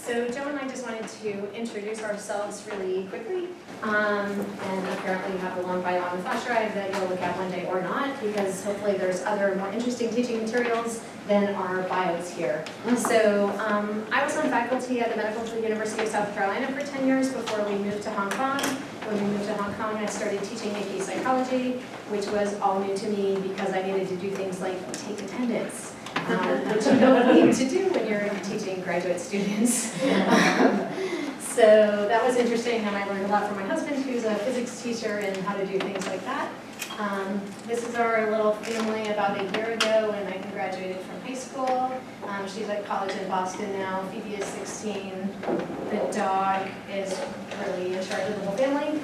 So Joe and I just wanted to introduce ourselves really quickly, and apparently you have a long bio on the flash drive that you'll look at one day or not, because hopefully there's other more interesting teaching materials than our bios here. So I was on faculty at the Medical University of South Carolina for 10 years before we moved to Hong Kong. When we moved to Hong Kong, I started teaching AP psychology, which was all new to me because I needed to do things like take attendance. Which you don't need to do when you're teaching graduate students. So that was interesting, and I learned a lot from my husband, who's a physics teacher, and how to do things like that. This is our little family about a year ago when I graduated from high school. She's at college in Boston now. Phoebe is 16. The dog is really in charge of the whole family.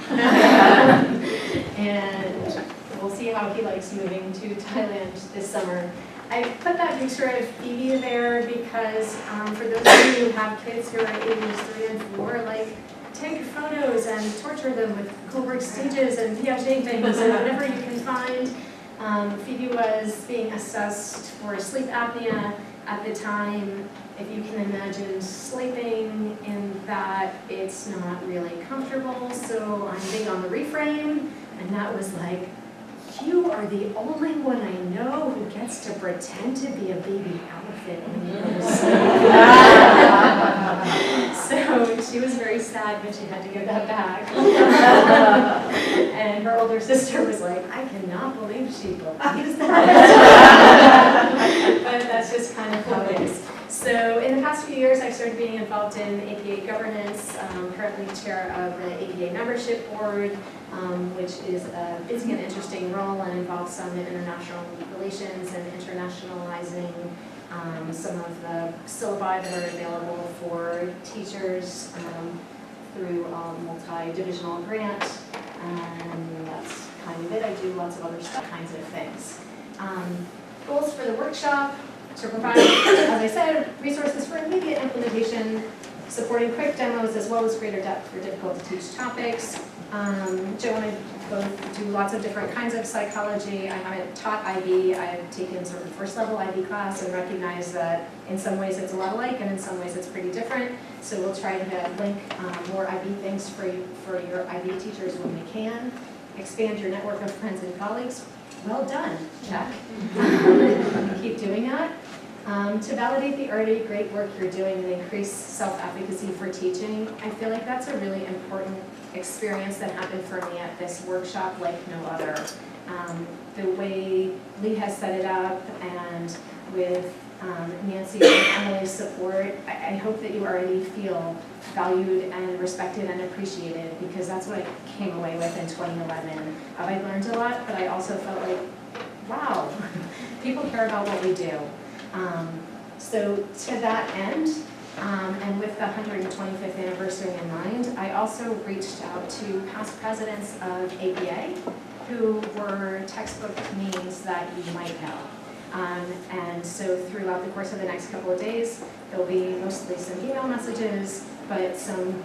And we'll see how he likes moving to Thailand this summer. I put that picture of Phoebe there because for those of you who have kids who are ages 3 and 4, like, take photos and torture them with Kohlberg stages and Piaget things and whatever you can find. Phoebe was being assessed for sleep apnea at the time. If you can imagine sleeping in that, it's not really comfortable, so I'm big on the reframe, and that was like, you are the only one I know who gets to pretend to be a baby elephant when you go to sleep. So she was very sad when she had to give that back. And her older sister was like, I cannot believe she believes that. But that's just kind of how it is. So in the past few years, I started being involved in APA governance. I'm currently chair of the APA membership board, which is a busy and interesting role and involves some international relations and internationalizing some of the syllabi that are available for teachers through a multi-divisional grant. And that's kind of it. I do lots of other stuff, kinds of things. Goals for the workshop: to provide, as I said, resources for immediate implementation, supporting quick demos as well as greater depth for difficult to teach topics. Joe and I both do lots of different kinds of psychology. I haven't taught IB. I've taken sort of first level IB class and recognize that in some ways it's a lot alike and in some ways it's pretty different. So we'll try to link more IB things for your IB teachers when we can. Expand your network of friends and colleagues. Well done, check. Keep doing that. To validate the already great work you're doing and increase self-advocacy for teaching, I feel like that's a really important experience that happened for me at this workshop like no other. The way Lee has set it up and with Nancy and Emily's support, I hope that you already feel valued and respected and appreciated, because that's what I came away with in 2011. I learned a lot, but I also felt like, wow, people care about what we do. So to that end, and with the 125th anniversary in mind, I also reached out to past presidents of APA who were textbook names that you might know. And so throughout the course of the next couple of days, there'll be mostly some email messages, but some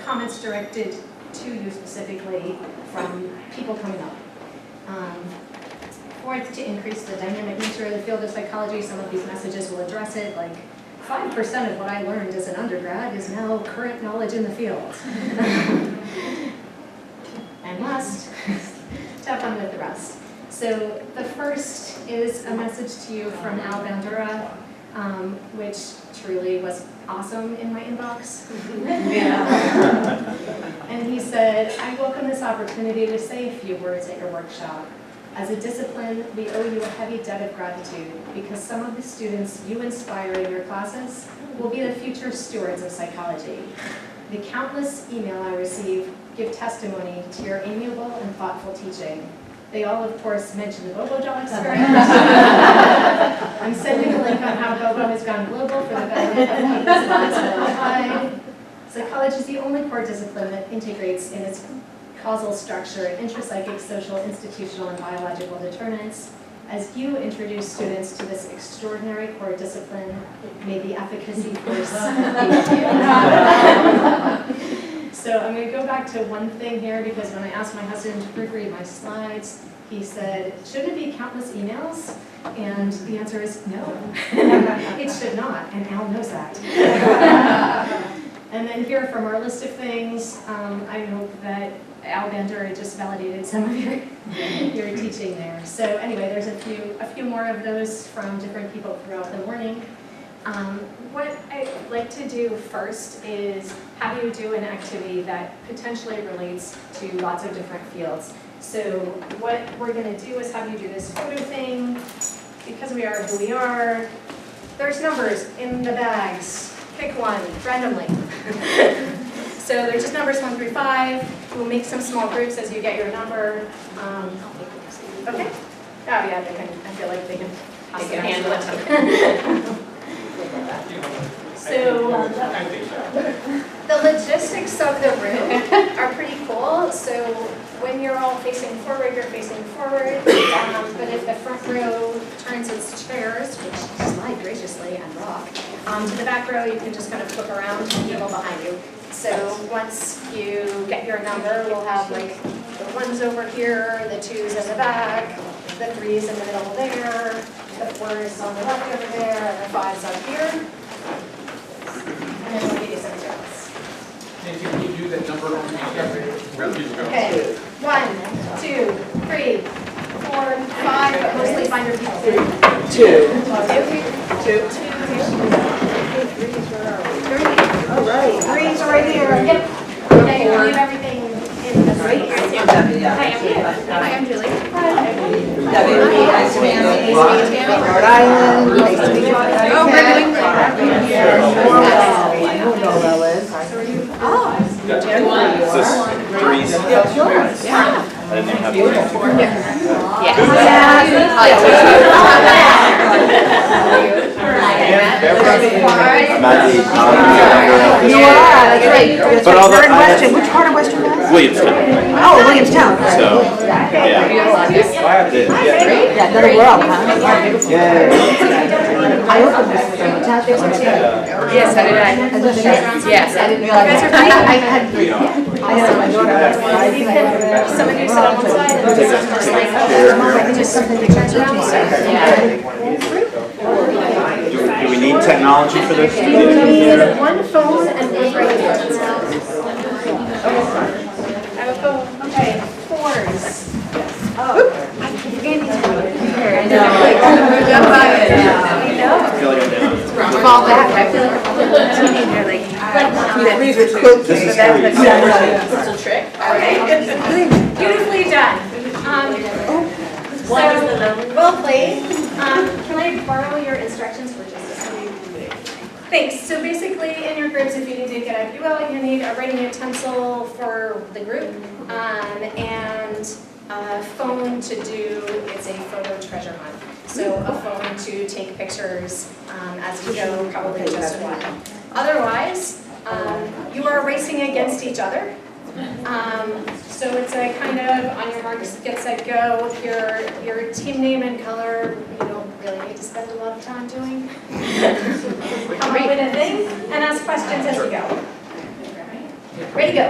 comments directed to you specifically from people coming up. Fourth, to increase the dynamic nature of the field of psychology, some of these messages will address it, like 5% of what I learned as an undergrad is now current knowledge in the field. And last, to have fun with the rest. So the first is a message to you from Al Bandura, which truly was awesome in my inbox. And he said, I welcome this opportunity to say a few words at your workshop. As a discipline, we owe you a heavy debt of gratitude because some of the students you inspire in your classes will be the future stewards of psychology. The countless email I receive give testimony to your amiable and thoughtful teaching. They all, of course, mention the Bobo Doll experience. I'm sending a link on how Bobo has gone global for the benefit of people's lives worldwide. Psychology is the only core discipline that integrates in its causal structure, intrapsychic, social, institutional, and biological determinants. As you introduce students to this extraordinary core discipline, may the efficacy force be you. So I'm going to go back to one thing here, because when I asked my husband to proofread my slides, he said, shouldn't it be countless emails? And the answer is no, it should not, and Al knows that. here from our list of things. I hope that Al Bender just validated some of your teaching there. So anyway, there's a few more of those from different people throughout the morning. What I'd like to do first is have you do an activity that potentially relates to lots of different fields. So what we're going to do is have you do this photo thing. Because we are who we are, there's numbers in the bags. Pick one randomly. So they're just numbers 1 through 5. We'll make some small groups as you get your number. Okay? Oh yeah, they can. I feel like they can handle it. So the logistics of the room are pretty cool. So when you're all facing forward, you're facing forward. But if the front row turns its chairs, which slide graciously and rock, to the back row, you can just kind of flip around to people behind you. So once you get your number, we'll have like the 1s over here, the 2s in the back, the 3s in the middle there, the 4s on the left over there, and the 5s up here. And then we'll give you some drills. And can you do that number on the Okay. 1, 2, 3, 4, 5, but mostly find your people. 2. 2. All right. 3's right here. Yep. Okay, leave everything in the right. Hi, I'm Julie. Debbie. Nice to meet you. Rhode Island. Nice to meet you. Oh, we're doing I don't know who that is. Is this 3s? Yeah. I didn't even have to. I'm at the You are, that's right. That's But right. all the- We're in Western. Which part of Western Mass? Williamstown. Oh, Williamstown. So, yeah. Yeah, that'll work, huh? I opened this attachment. Yes, so did I. Yes, I didn't realize. I had my daughter. Someone who sit on one side and someone just like, just something to turn around. Do we need technology for this? You need one phone and one radio. I have a phone. Okay, 4s. Fall back. I feel like a teenager, like, This is Little trick. Beautifully done. So, well played. Can I borrow your instructions for just a second? Thanks. So basically, in your groups, if you need to get a UL, you need a writing utensil for the group, and a phone to do, it's a photo treasure hunt. So a phone to take pictures as you go, probably just one. Otherwise, you are racing against each other. So it's a kind of on your marks, get set, go. Your team name and color, you don't really need to spend a lot of time doing. Come up with a thing and ask questions as you go. Ready, go.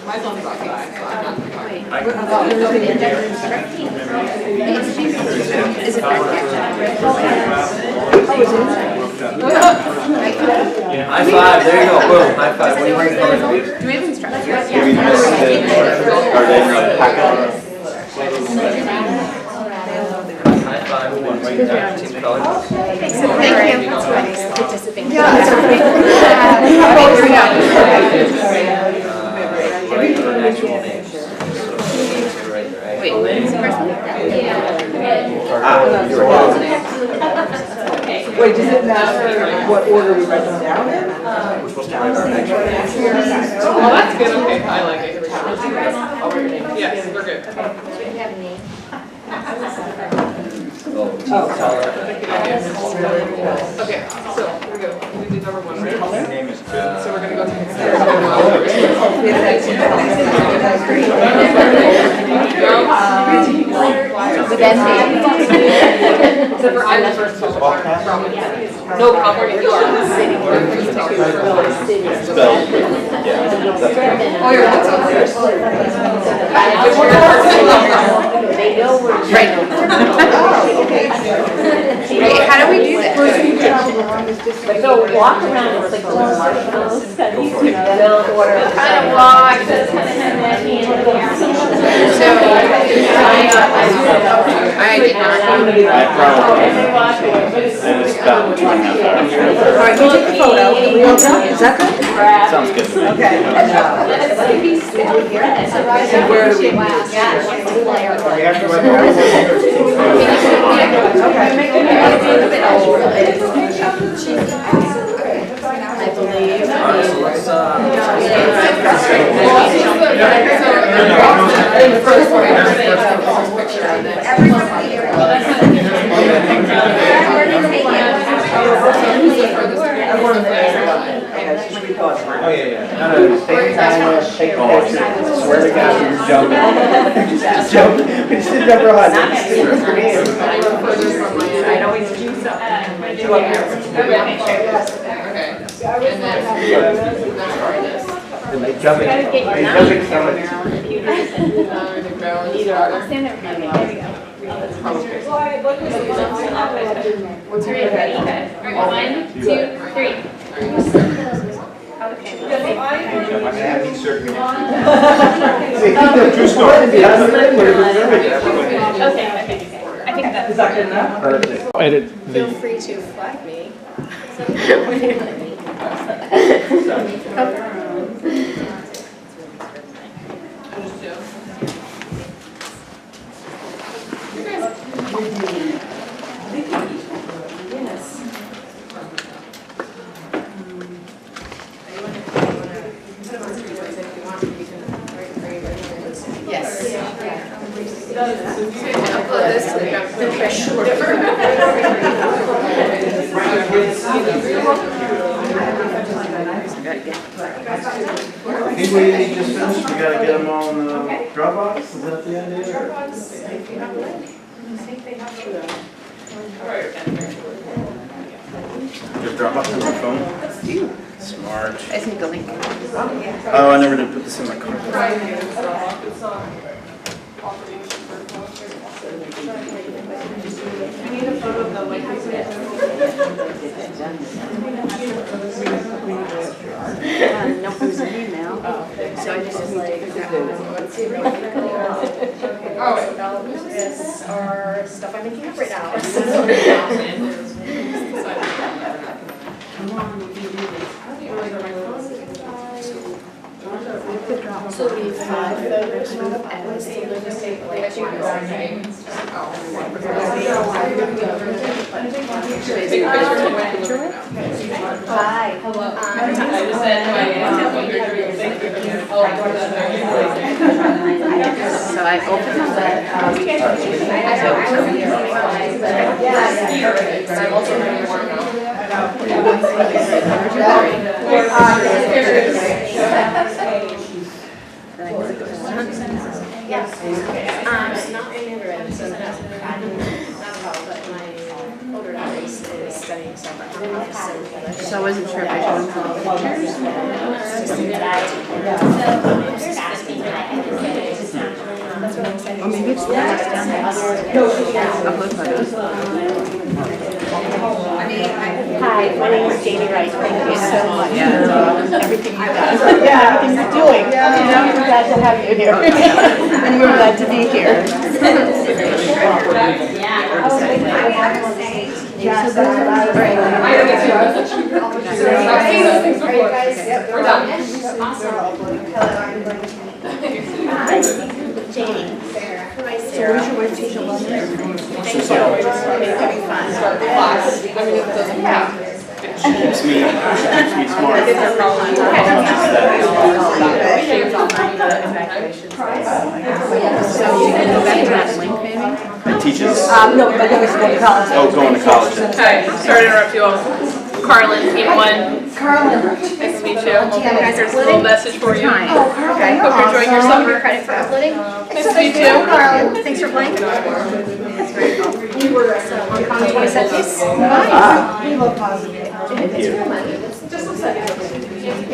my phone's off, so I'm not recording. Is it back High five, there you go, boom, high five. What do you bring for? Do we have instructions? Give me this, or then packet. High five, one, right there, team colors. Thank you. Participating. Yeah, that's okay. Right, your actual names. So, right there, right? Wait, what is the first one? You're right. Wait, does it matter what order we write them down in? We're supposed to write our next one. Oh, that's good, okay, I like it. I'll write your name. Yes, we're good. Okay, so here we go. We did number 1, right? So we're gonna go to With that name. Except for I'm the first one. No problem. You are sitting where you Spelled. Yeah. Oh, you're not so first. Right. Right, how do we do that? First, we travel the longest distance. But they'll walk around, it's like those marshmallows, they'll order. Kind of walk, just kind of have that hand in the air. So, I did not. I probably, and it's about 2.5 hours. All right, you take the photo, and we all done, is that good? Sounds good to me. Okay. I believe. Oh, yeah. No, take time, take pictures. Swear to God, you're jumping. Just jumping. We just didn't jump around. I'd always do something. And they jump it. They jump it so much. What's your name? Ready? Alright, 1, 2, 3. If I can have these surgery next True story. Okay. I think that's. Is that good enough? Perfect. Edit Feel the, free to flag me. Yes. Upload this to I think we just finished, we gotta get them all in the Dropbox, is that the idea? If you have a link. I think they have a link. Just Dropbox on my phone? Smart. I think the link. Oh, I never did put this in my car. No, it was an email. So I just like. Oh, this are stuff I'm making up right now. So it'll be 5 photos and still just take like 2 Hi. Hello. I just said, So I opened I'm also having more now. Not in Mandarin, so that's not at all, but my older daughter is studying separate. So I wasn't sure if I should include pictures. Or maybe it's next down there. Upload photos. Hi, my name is Jamie Wright. Thank you so much for everything you've done. Yeah, everything you're doing. We're glad to have you here. And we're glad to be here. Yes, that's what I was saying. I've seen those things before. We're done. Jamie. Hi, So Sarah. where's your wife, Tisha London? Thank you. It'll be fun. Start the class. I mean, it doesn't matter. Keeps me smart. So you can go back to that link maybe? It teaches, No, but then we should go to college. oh, going to college. Hi, sorry to interrupt you all. Carlin, team 1. Carlin. Nice to meet you. There's a little message for you. Okay. Hope you're enjoying your summer. Credit for uploading. Nice to meet you. Carl, thanks for playing. That's very cool. You were, so, on Common 27 piece? We look positive. Thank you.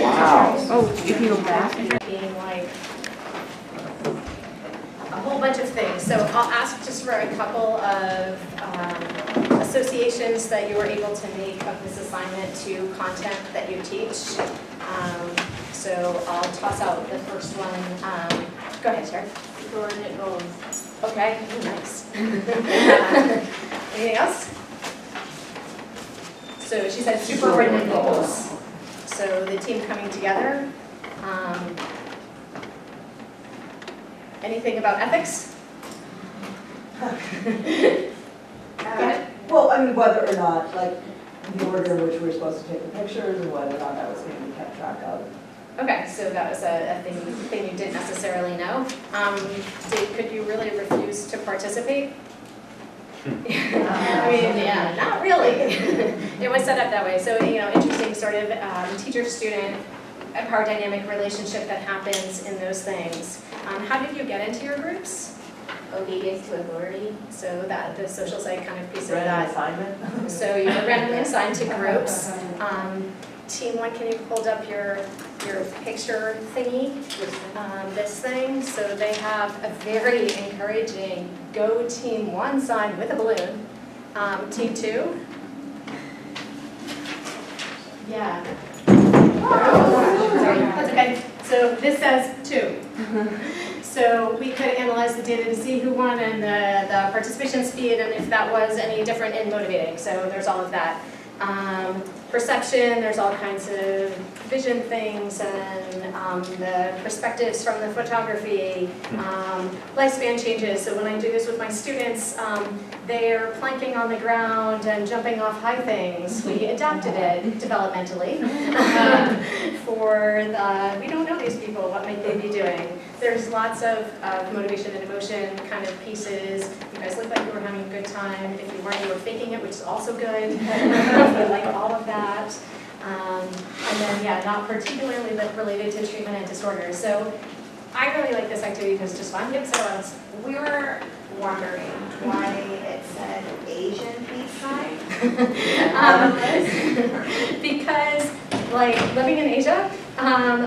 Wow. Oh, if you go back. Being like a whole bunch of things. So I'll ask just for a couple of associations that you were able to make of this assignment to content that you teach. So I'll toss out the first one. Go ahead, Sharon. Coordinate goals. Okay, nice. Anything else? So she said superordinate goals. So the team coming together. Anything about ethics? Well, I mean, whether or not, like, the order in which we're supposed to take the pictures, and whether or not that was going to be kept track of. Okay, so that was a thing you didn't necessarily know. Could you really refuse to participate? I mean, yeah, not really. It was set up that way. So, interesting sort of teacher-student power dynamic relationship that happens in those things. How did you get into your groups? Obedience to authority. So that the social psych kind of piece of Random that. assignment. So you were randomly assigned to groups. Team one, can you hold up your picture thingy? This thing. So they have a very encouraging go team one sign with a balloon. Team two. Yeah. Sorry, that's okay. So this says 2. So we could analyze the data to see who won and the participation speed and if that was any different in motivating. So there's all of that. Perception, there's all kinds of vision things and the perspectives from the photography, lifespan changes. So when I do this with my students, they're planking on the ground and jumping off high things. We adapted it developmentally for we don't know these people, what might they be doing? There's lots of motivation and emotion kind of pieces. You guys look like you were having a good time. If you weren't, you were faking it, which is also good. We like all of that. And then, yeah, not particularly related to treatment and disorders. So I really like this activity because it's just fun. Yep, so else. We were wondering why it said Asian peace sign. Because, like, living in Asia,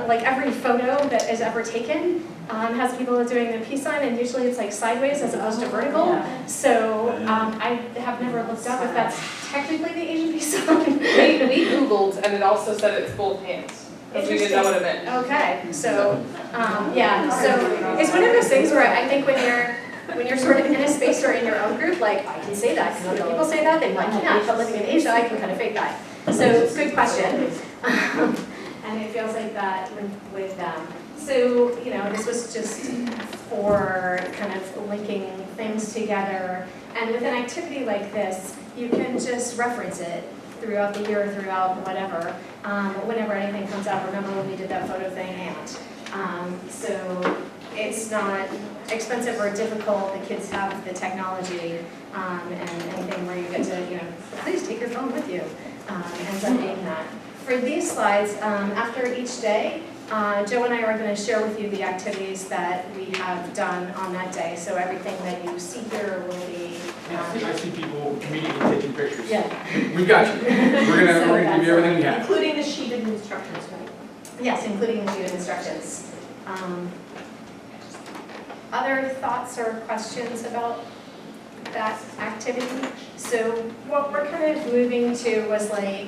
like every photo that is ever taken has people doing the peace sign, and usually it's like sideways as opposed to vertical. Yeah. So I have never looked up if that's technically the Asian peace sign. We Googled and it also said it's both hands. Because we didn't know what it meant. Okay, so, yeah, so it's one of those things where I think when you're sort of in a space or in your own group, like, I can say that because other people say that, they might can't, but living in Asia, I can kind of fake that. So, good question. And it feels like that with them. So, this was just for kind of linking things together. And with an activity like this, you can just reference it throughout the year, throughout whatever, whenever anything comes up. Remember when we did that photo thing? And so it's not expensive or difficult. The kids have the technology and anything where you get to, please take your phone with you, ends up being that. For these slides, after each day, Joe and I are going to share with you the activities that we have done on that day. So everything that you see here will be. I see people immediately taking pictures. Yeah. We got you. We're gonna give you everything we have. Including the sheet of instructions, right? Yes, including the sheet of instructions. Other thoughts or questions about that activity? So what we're kind of moving to was like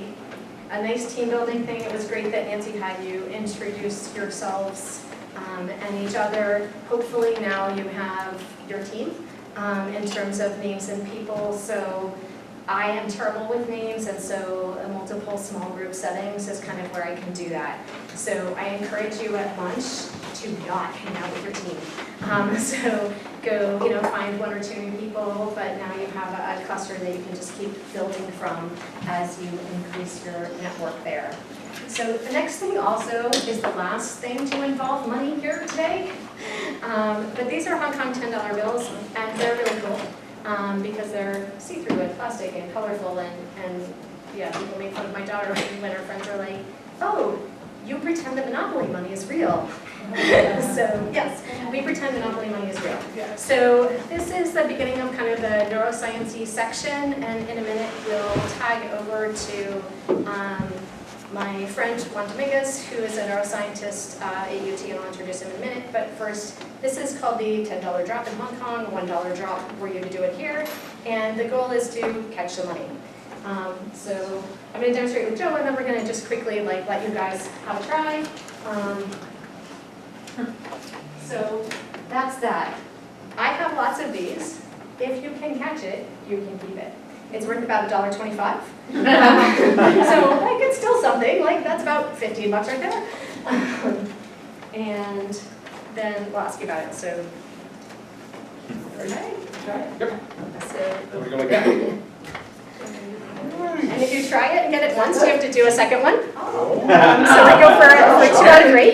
a nice team building thing. It was great that Nancy had you introduce yourselves and each other. Hopefully now you have your team in terms of names and people. So I am terrible with names, and so a multiple small group settings is kind of where I can do that. So I encourage you at lunch to not hang out with your team. So go, find 1 or 2 new people, but now you have a cluster that you can just keep building from as you increase your network there. So the next thing also is the last thing to involve money here today. But these are Hong Kong $10 bills, and they're really cool. Because they're see-through and plastic and colorful, and yeah, people make fun of my daughter when her friends are like, oh, you pretend that Monopoly money is real. So yes, we pretend Monopoly money is real. So this is the beginning of kind of the neuroscience-y section, and in a minute we'll tag over to my friend Juan Dominguez, who is a neuroscientist at UT, and I'll introduce him in a minute. But first, this is called the $10 drop in Hong Kong, $1 drop for you to do it here. And the goal is to catch the money. So I'm going to demonstrate with Joe, and then we're going to just quickly let you guys have a try. So that's that. I have lots of these. If you can catch it, you can keep it. It's worth about $1.25. So like it's still something, like that's about 15 bucks right there. And then we'll ask you about it, so. Okay, try it. Yep. So, We're gonna like that. and if you try it and get it once, you have to do a second one. So we go for 2 out of 3.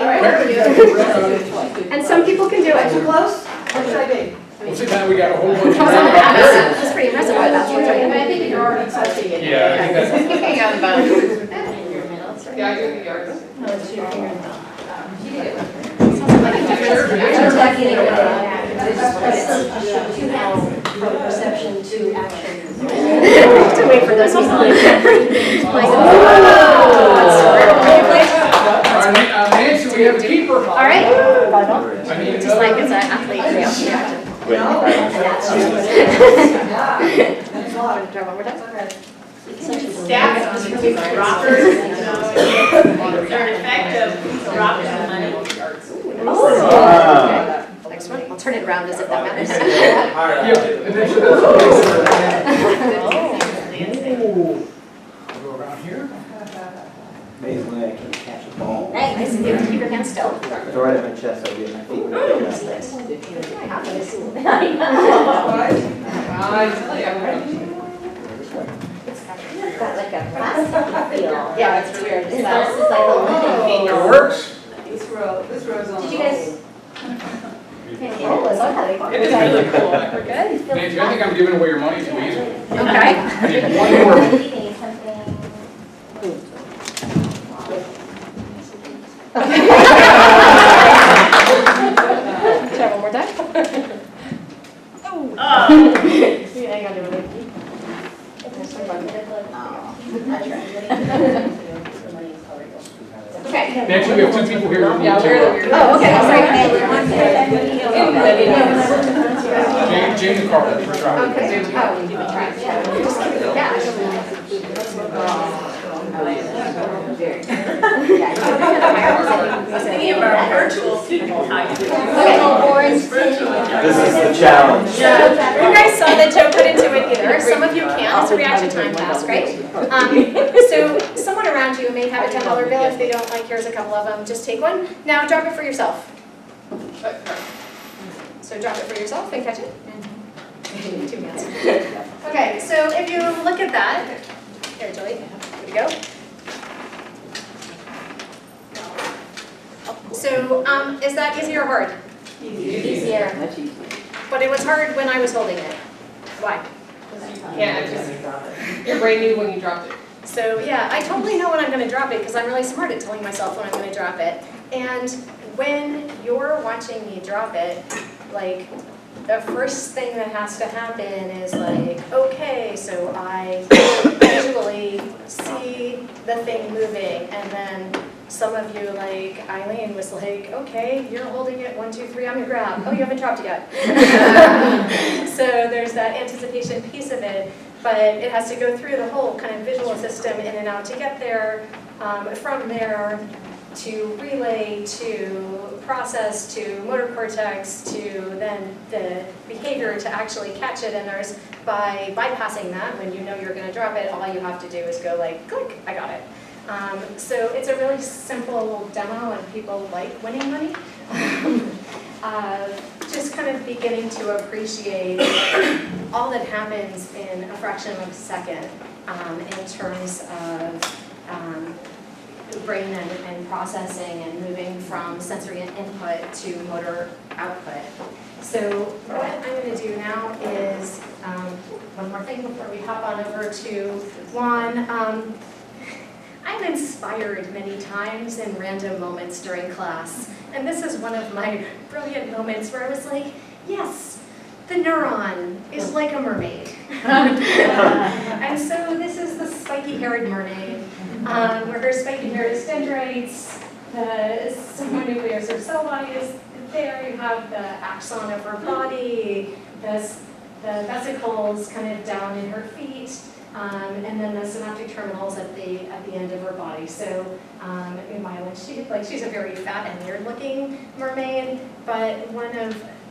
And some people can do it. Too close? What should I be? Well, see, now we got a whole bunch of. That's pretty impressive. That's what I think you're already touching it. Yeah, I think that's. Hang on the bottom. Yeah, I do the yards. Perception to action. To wait for this one. Nancy, we have a keeper. All right. I need Just another. like it's an athlete reaction. Wait, Try one more time. Stats on the droppers, they're effective dropping the money. Next one. I'll turn it around as if that matters. Yeah, and then so Ooh. I'll go around here. Amazing way I can catch a ball. Nice. Keep your hands still. Throw it at my chest, I'll get my feet. I have this. It's got like a plastic feel. Yeah, it's weird. This is like a living thing. It works. This row's on. Did you guys? It is really cool. We're good. Nancy, I think I'm giving away your money too easily. Okay. I need one more. Try one more time. Oh. Hang on to it. Okay. Nancy, we have 2 people here. Yeah, we're the. Oh, okay, James and Carl, we're trying. Okay. Oh, you can try. Yeah. Just keep it cash. Thinking of our virtual people, how you do it. this is the challenge. So, you guys saw that Joe put into it either. Some of you can. It's a reaction time task, right? So someone around you may have a $10 bill. If they don't, like, here's a couple of them. Just take one. Now drop it for yourself. So drop it for yourself and catch it. 2 hands. Okay, so if you look at that, here, Julie, here we go. So, is that easy or hard? Easier. But it was hard when I was holding it. Why? Yeah, it's just, your brain knew when you dropped it. So yeah, I totally know when I'm going to drop it because I'm really smart at telling myself when I'm going to drop it. And when you're watching me drop it, like, the first thing that has to happen is like, okay, so I visually see the thing moving, and then some of you, like Eileen, was like, okay, you're holding it, 1, 2, 3, I'm gonna grab. Oh, you haven't dropped it yet. So there's that anticipation piece of it, but it has to go through the whole kind of visual system in and out to get there. From there to relay, to process, to motor cortex, to then the behavior to actually catch it. And there's, by bypassing that, when you know you're going to drop it, all you have to do is go like, click, I got it. So it's a really simple demo, and people like winning money. Just kind of beginning to appreciate all that happens in a fraction of a second in terms of brain and processing and moving from sensory input to motor output. So what I'm going to do now is one more thing before we hop on over to Juan. I'm inspired many times in random moments during class, and this is one of my brilliant moments where I was like, yes, the neuron is like a mermaid. And so this is the spiky-haired mermaid. where her spiky hairs, dendrites, the nuclear sort of cell body is there. You have the axon of her body, the vesicles kind of down in her feet, and then the synaptic terminals at the end of her body. So in myelin, she's a very fat and weird-looking mermaid, but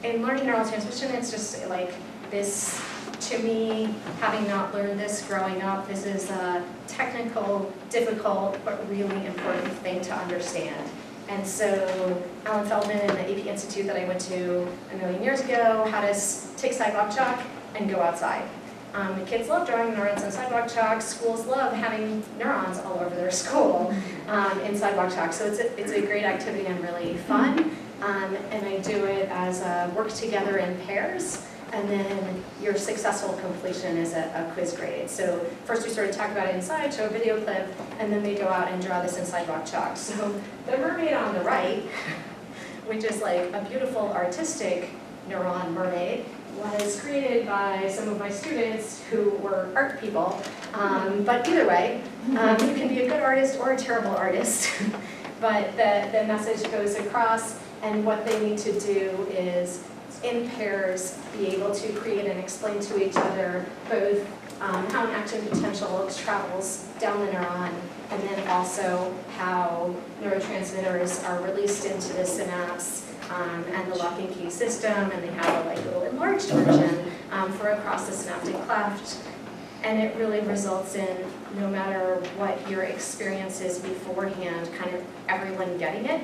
in learning neural transmission, it's just like this. To me, having not learned this growing up, this is a technical, difficult, but really important thing to understand. And so Alan Feldman and the AP Institute that I went to a million years ago had us take sidewalk chalk and go outside. The kids love drawing neurons on sidewalk chalk. Schools love having neurons all over their school in sidewalk chalk. So it's a great activity and really fun. And I do it as a work together in pairs. And then your successful completion is a quiz grade. So first we sort of talk about it inside, show a video clip, and then they go out and draw this in sidewalk chalk. So the mermaid on the right, which is like a beautiful artistic neuron mermaid, was created by some of my students who were art people. But either way, you can be a good artist or a terrible artist. But the message goes across, and what they need to do is in pairs, be able to create and explain to each other both how an action potential travels down the neuron, and then also how neurotransmitters are released into the synapse and the lock and key system, and they have a little enlarged version for across the synaptic cleft. And it really results in, no matter what your experience is beforehand, kind of everyone getting it.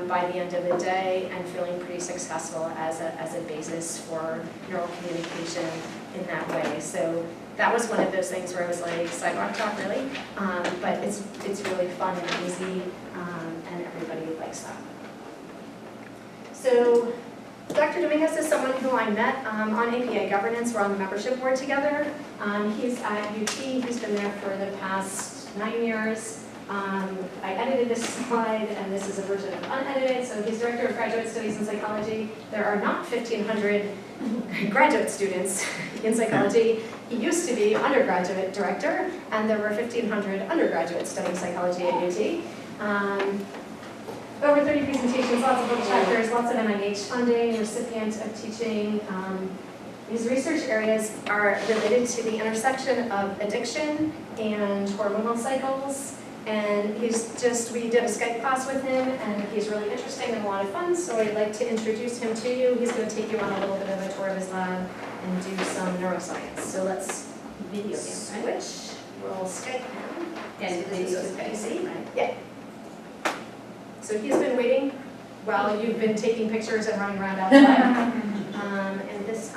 By the end of the day and feeling pretty successful as a basis for neural communication in that way. So that was one of those things where I was like, sidewalk talk, really? But it's really fun and easy, and everybody likes that. So Dr. Dominguez is someone who I met on APA governance. We're on the membership board together. He's at UT. He's been there for the past 9 years. I edited this slide, and this is a version of unedited. So he's Director of Graduate Studies in Psychology. There are not 1,500 graduate students in psychology. He used to be undergraduate director, and there were 1,500 undergraduates studying psychology at UT. Over 30 presentations, lots of book chapters, lots of NIH funding, recipient of teaching. His research areas are related to the intersection of addiction and hormonal cycles. And we did a Skype class with him, and he's really interesting and a lot of fun, so I'd like to introduce him to you. He's going to take you on a little bit of a tour of his lab and do some neuroscience. So let's video switch. We'll Skype him. And please, PC. Yeah. So he's been waiting while you've been taking pictures and running around outside. And this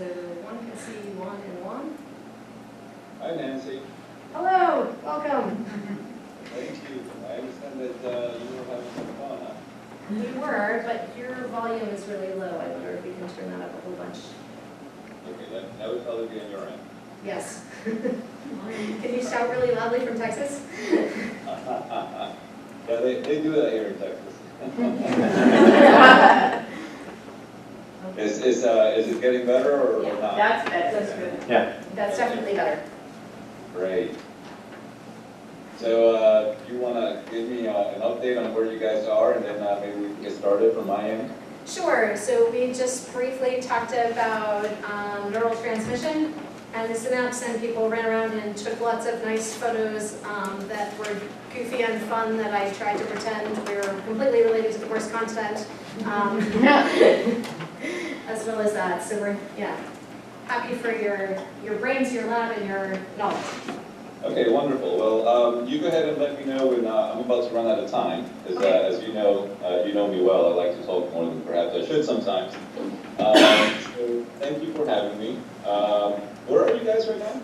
So one can see one and one. Hi Nancy. Hello, welcome. Thank you. I understand that you were having some fun, huh? We were, but your volume is really low. I wonder if we can turn that up a whole bunch. Okay, that would probably be on your end. Yes. Can you shout really loudly from Texas? Yeah, they do that here in Texas. Is it getting better or not? That's better. That's good. Yeah. That's definitely better. Great. So you want to give me an update on where you guys are, and then maybe we can get started from my end? Sure. So we just briefly talked about neural transmission and the synapse, and people ran around and took lots of nice photos that were goofy and fun that I tried to pretend were completely related to the course content, as well as that. So we're, happy for your brains, your lab, and your knowledge. Okay, wonderful. Well, you go ahead and let me know when I'm about to run out of time. Because as you know me well. I like to talk more than perhaps I should sometimes. So thank you for having me. Where are you guys right now?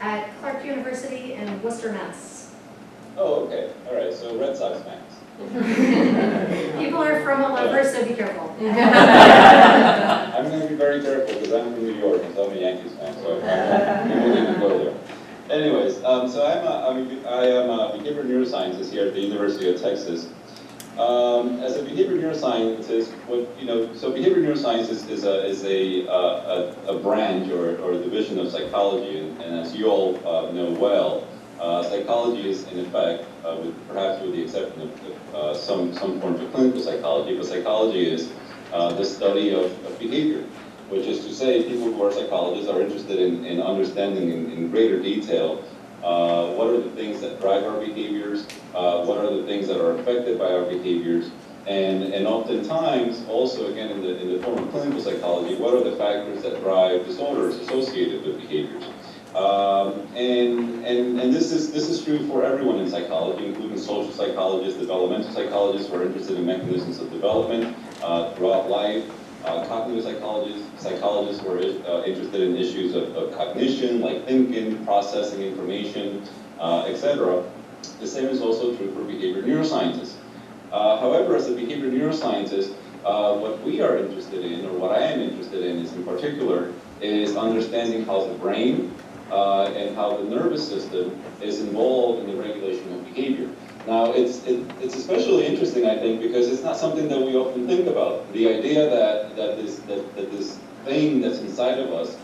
At Clark University in Worcester, Mass. Oh, okay. All right. So Red Sox fans. People are from all over, so be careful. I'm going to be very careful because I'm from New York and so I'm a Yankees fan. So people need to go there. Anyways, so I am a behavioral neuroscientist here at the University of Texas. As a behavior neuroscientist, so behavior neuroscience is a branch or a division of psychology, and as you all know well, psychology is in effect, perhaps with the exception of some forms of clinical psychology, but psychology is the study of behavior, which is to say people who are psychologists are interested in understanding in greater detail what are the things that drive our behaviors, what are the things that are affected by our behaviors, and oftentimes also again in the form of clinical psychology, what are the factors that drive disorders associated with behaviors. And this is true for everyone in psychology, including social psychologists, developmental psychologists who are interested in mechanisms of development throughout life, cognitive psychologists who are interested in issues of cognition, like thinking, processing information, etc. The same is also true for behavior neuroscientists. However, as a behavior neuroscientist, what we are interested in, or what I am interested in, is in particular, is understanding how the brain and how the nervous system is involved in the regulation of behavior. Now, it's especially interesting, I think, because it's not something that we often think about. The idea that this thing that's inside of us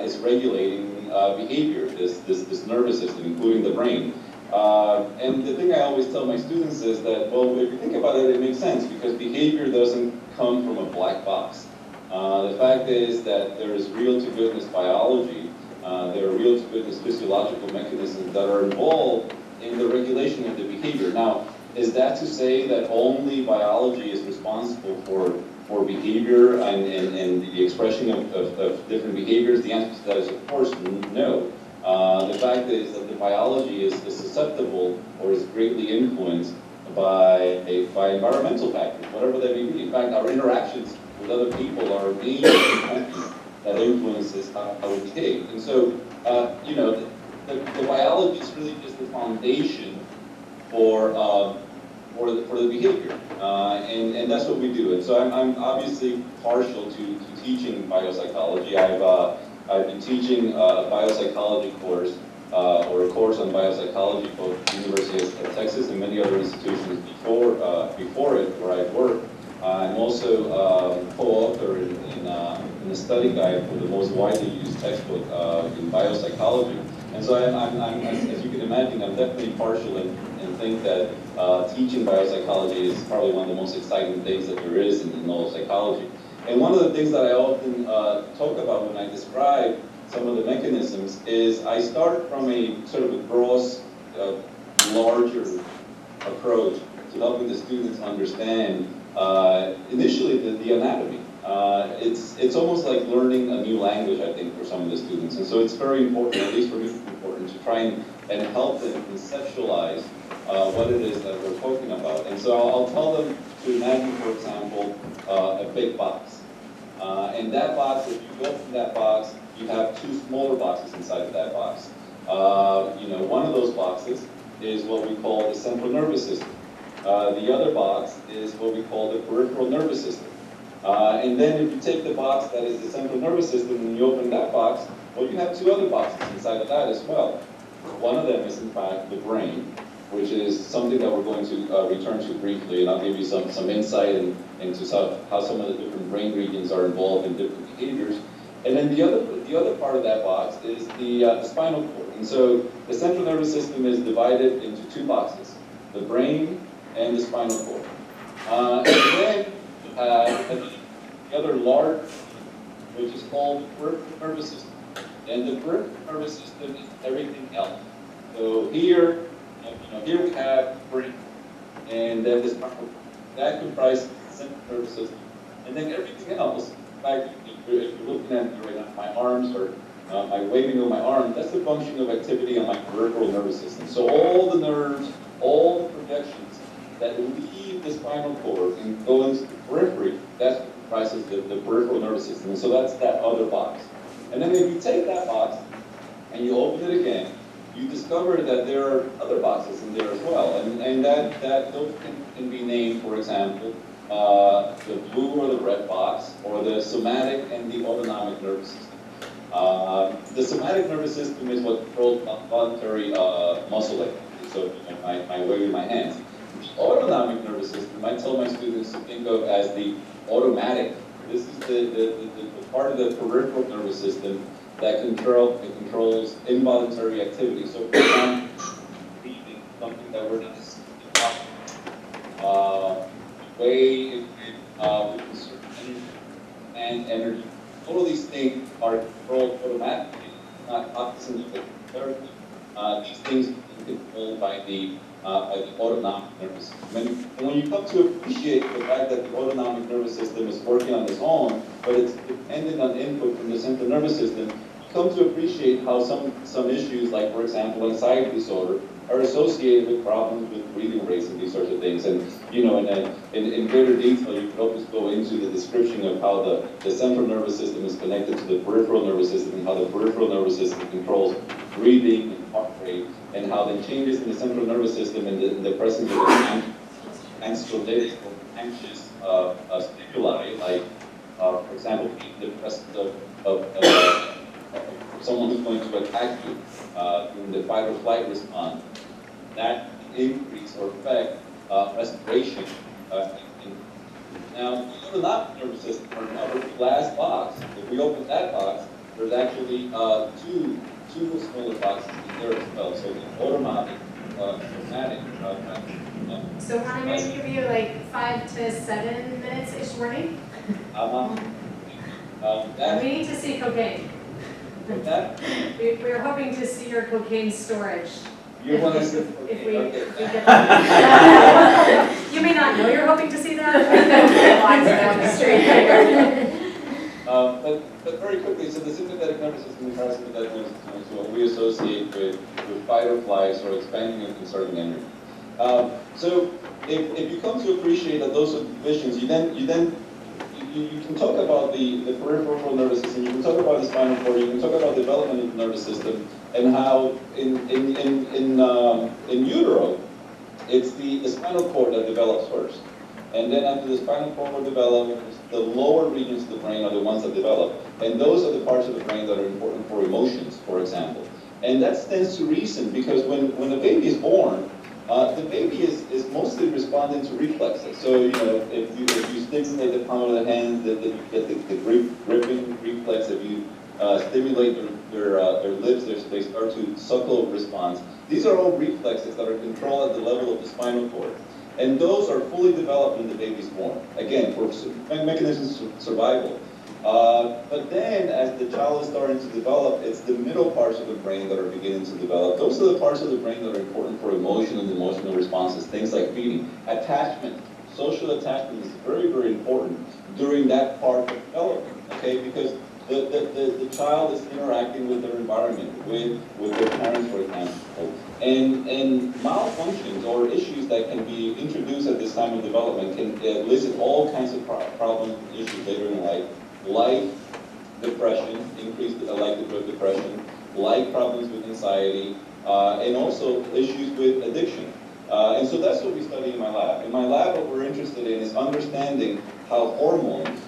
is regulating behavior, this nervous system, including the brain. And the thing I always tell my students is that, well, if you think about it, it makes sense, because behavior doesn't come from a black box. The fact is that there is real-to-goodness biology, there are real-to-goodness physiological mechanisms that are involved in the regulation of the behavior. Now, is that to say that only biology is responsible for behavior and the expression of different behaviors? The answer to that is, of course, no. The fact is that the biology is susceptible or is greatly influenced by environmental factors, whatever they may be. In fact, our interactions with other people are major factors that influences how we behave. And so, the biology is really just the foundation for the behavior, and that's what we do. And so I'm obviously partial to teaching biopsychology. I've been teaching a biopsychology course or a course on biopsychology both at the University of Texas and many other institutions before it where I've worked. I'm also co-author in a study guide for the most widely used textbook in biopsychology. And so as you can imagine, I'm definitely partial and think that teaching biopsychology is probably one of the most exciting things that there is in all of psychology. And one of the things that I often talk about when I describe some of the mechanisms is I start from a sort of a gross, larger approach to helping the students understand initially the anatomy. It's almost like learning a new language, I think, for some of the students. And so it's very important, at least for me, it's important to try and help them conceptualize what it is that we're talking about. And so I'll tell them to imagine, for example, a big box. And that box, if you open that box, you have two smaller boxes inside of that box. One of those boxes is what we call the central nervous system. The other box is what we call the peripheral nervous system. And then if you take the box that is the central nervous system and you open that box, well, you have two other boxes inside of that as well. One of them is, in fact, the brain, which is something that we're going to return to briefly, and I'll give you some insight into how some of the different brain regions are involved in different behaviors. And then the other part of that box is the spinal cord. And so the central nervous system is divided into two boxes, the brain and the spinal cord. And then the other large, which is called the peripheral nervous system. And the peripheral nervous system is everything else. So here we have the brain, and then the spinal cord. That comprises the central nervous system. And then everything else, in fact, if you're looking at me right now, my arms or my waving of my arm, that's the function of activity on my peripheral nervous system. So all the nerves, all the projections that leave the spinal cord and go into the periphery, that's what comprises the peripheral nervous system. And so that's that other box. And then if you take that box and you open it again, you discover that there are other boxes in there as well. And that those can be named, for example, the blue or the red box, or the somatic and the autonomic nervous system. The somatic nervous system is what controls voluntary muscle activity, so my waving my hands. Autonomic nervous system, I tell my students to think of as the automatic. This is the part of the peripheral nervous system that controls involuntary activity. So for example, breathing, something that we're not way with conserve energy and energy. All of these things are controlled automatically, not opposite. These things are controlled by the autonomic nervous system. And when you come to appreciate the fact that the autonomic nervous system is working on its own, but it's dependent on input from the central nervous system, you come to appreciate how some issues, like for example anxiety disorder, are associated with problems with breathing rates and these sorts of things. And you know, in greater detail, you can always go into the description of how the central nervous system is connected to the peripheral nervous system, and how the peripheral nervous system controls breathing and heart rate, and how the changes in the central nervous system and the presence of anxiolytic or anxious stimuli, like for example, the presence of someone who's going to attack you in the fight or flight response, that increase or affect respiration. Now, the autonomic nervous system, or another glass box, if we open that box, there's actually two smaller boxes in there as well. So the automatic, So how many minutes give you, like 5 to 7 minutes-ish warning? We need to see cocaine. We're hoping to see your cocaine storage. You want to see? If we get that. You may not know you're hoping to see that. Lines down the street. But very quickly, so the sympathetic nervous system and parasympathetic nervous system is what we associate with fight or flight, or expanding and conserving energy. So if you come to appreciate that those are divisions, you can talk about the peripheral nervous system, you can talk about the spinal cord, you can talk about development of the nervous system, and how in utero, it's the spinal cord that develops first. And then after the spinal cord develops, the lower regions of the brain are the ones that develop. And those are the parts of the brain that are important for emotions, for example. And that stands to reason, because when a baby is born, the baby is mostly responding to reflexes. So, you know, if you stimulate the palm of the hand, you get the gripping reflex. If you stimulate their lips, they start to suckle response. These are all reflexes that are controlled at the level of the spinal cord. And those are fully developed when the baby's born. Again, for mechanisms of survival. But then, as the child is starting to develop, it's the middle parts of the brain that are beginning to develop. Those are the parts of the brain that are important for emotion and emotional responses, things like feeding. Attachment, social attachment is very, very important during that part of development, okay? Because the child is interacting with their environment, with their parents, for example. And malfunctions or issues that can be introduced at this time of development can elicit all kinds of problems and issues later in life. Like depression, increased likelihood of depression, like problems with anxiety, and also issues with addiction. And so that's what we study in my lab. In my lab, what we're interested in is understanding how hormones,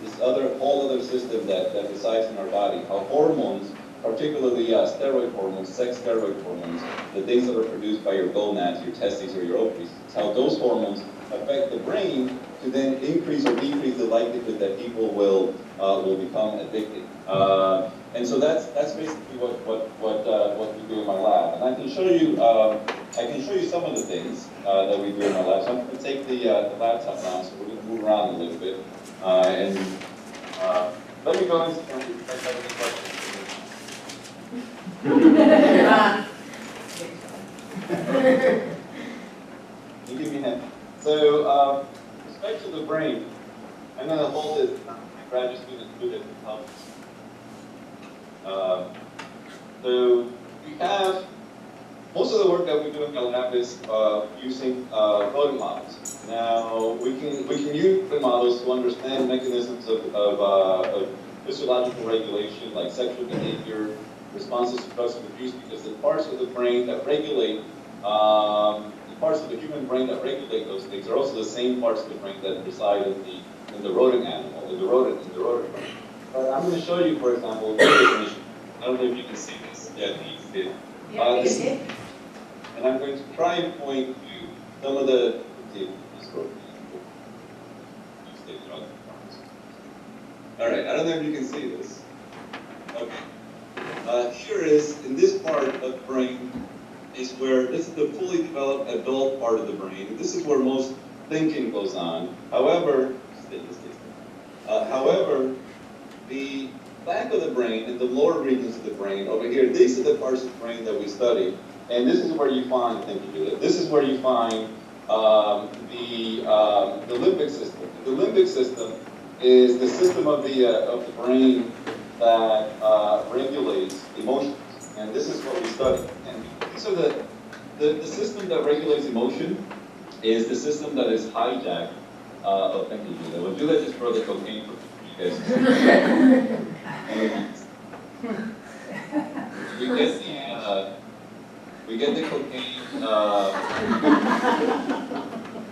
this whole other system that resides in our body, how hormones, particularly steroid hormones, sex steroid hormones, the things that are produced by your gonads, your testes, or your ovaries, how those hormones affect the brain to then increase or decrease the likelihood that people will become addicted. And so that's basically what we do in my lab. And I can show you some of the things that we do in my lab. So I'm going to take the laptop now, so we're going to move around a little bit. Let me go into some of the questions. You give me a hand. So, with respect to the brain, I'm going to hold it. My graduate students do it. So we have most of the work that we do in the lab is using rodent models. Now we can use rodent models to understand mechanisms of physiological regulation, like sexual behavior, responses to drugs and abuse, because the parts of the brain that regulate, the parts of the human brain that regulate those things are also the same parts of the brain that reside in the rodent animal, in the rodent brain. But I'm going to show you, for example, a definition. I don't know if you can see this. Yeah, you did. And I'm going to try and point to some of the, all right, I don't know if you can see this. Okay. Here is, in this part of the brain, is where, this is the fully developed adult part of the brain. This is where most thinking goes on. However, the back of the brain and the lower regions of the brain over here, these are the parts of the brain that we study. And this is where you find, thank you, Julia, this is where you find the limbic system. The limbic system is the system of the brain that regulates emotions. And this is what we study. And so the system that regulates emotion is the system that is hijacked. Thank you, Julia. Well, Julia just brought the cocaine for you guys. We get the cocaine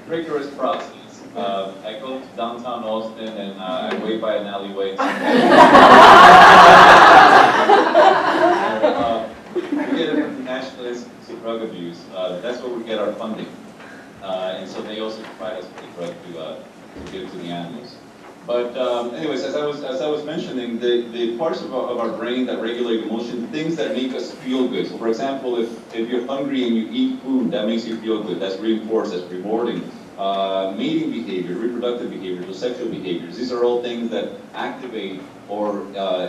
rigorous process. I go to downtown Austin and I wait by an alleyway. We get it from the National Institute of Drug Abuse. That's where we get our funding. And so they also provide us with the drug to give to the animals. But anyways, as I was mentioning, the parts of our brain that regulate emotion, things that make us feel good. So for example, if you're hungry and you eat food, that makes you feel good. That's reinforced, that's rewarding. Mating behavior, reproductive behaviors, or sexual behaviors. These are all things that activate or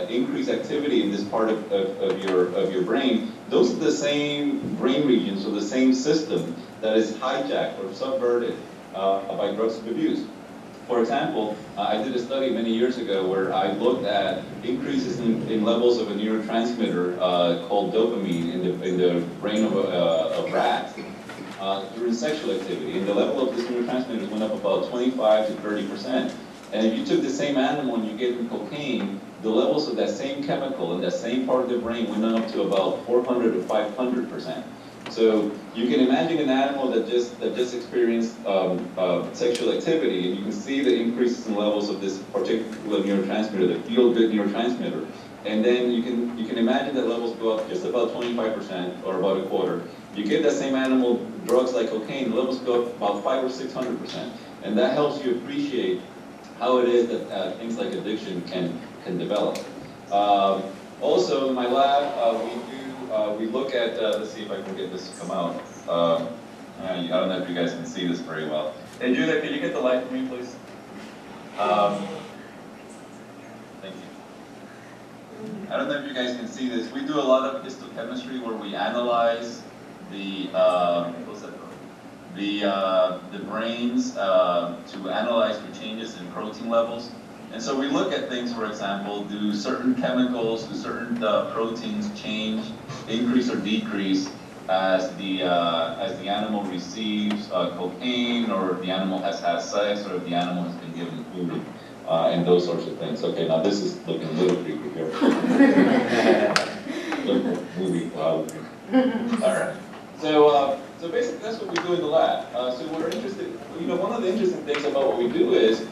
increase activity in this part of your brain. Those are the same brain regions or the same system that is hijacked or subverted by drugs of abuse. For example, I did a study many years ago where I looked at increases in levels of a neurotransmitter called dopamine in the brain of rats during sexual activity. And the level of this neurotransmitter went up about 25 to 30%. And if you took the same animal and you gave them cocaine, the levels of that same chemical in that same part of the brain went up to about 400 to 500%. So you can imagine an animal that just experienced sexual activity, and you can see the increases in levels of this particular neurotransmitter, the feel-good neurotransmitter. And then you can imagine that levels go up just about 25% or about a quarter. You give that same animal drugs like cocaine, the levels go up about 500 or 600%. And that helps you appreciate how it is that things like addiction can develop. Also, in my lab, we look at, let's see if I can get this to come out. I don't know if you guys can see this very well. Hey, Julia, can you get the light for me, please? Thank you. I don't know if you guys can see this. We do a lot of histochemistry where we analyze the brains to analyze for changes in protein levels. And so we look at things, for example, do certain chemicals, do certain proteins change, increase or decrease as the animal receives cocaine, or if the animal has had sex, or if the animal has been given food, and those sorts of things. Okay, now this is looking a little creepy here. Local movie. All right. So basically that's what we do in the lab. So we're interested, one of the interesting things about what we do is,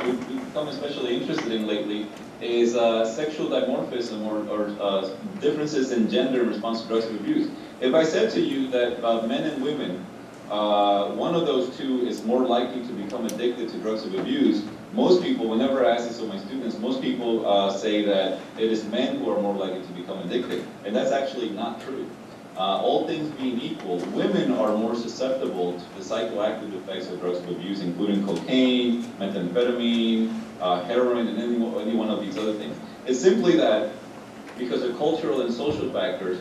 we've become especially interested in lately, is sexual dimorphism or differences in gender in response to drugs of abuse. If I said to you that men and women, one of those two is more likely to become addicted to drugs of abuse, most people, whenever I ask this to my students, most people say that it is men who are more likely to become addicted. And that's actually not true. All things being equal, women are more susceptible to the psychoactive effects of drugs of abuse, including cocaine, methamphetamine, heroin, and any one of these other things. It's simply that because of cultural and social factors,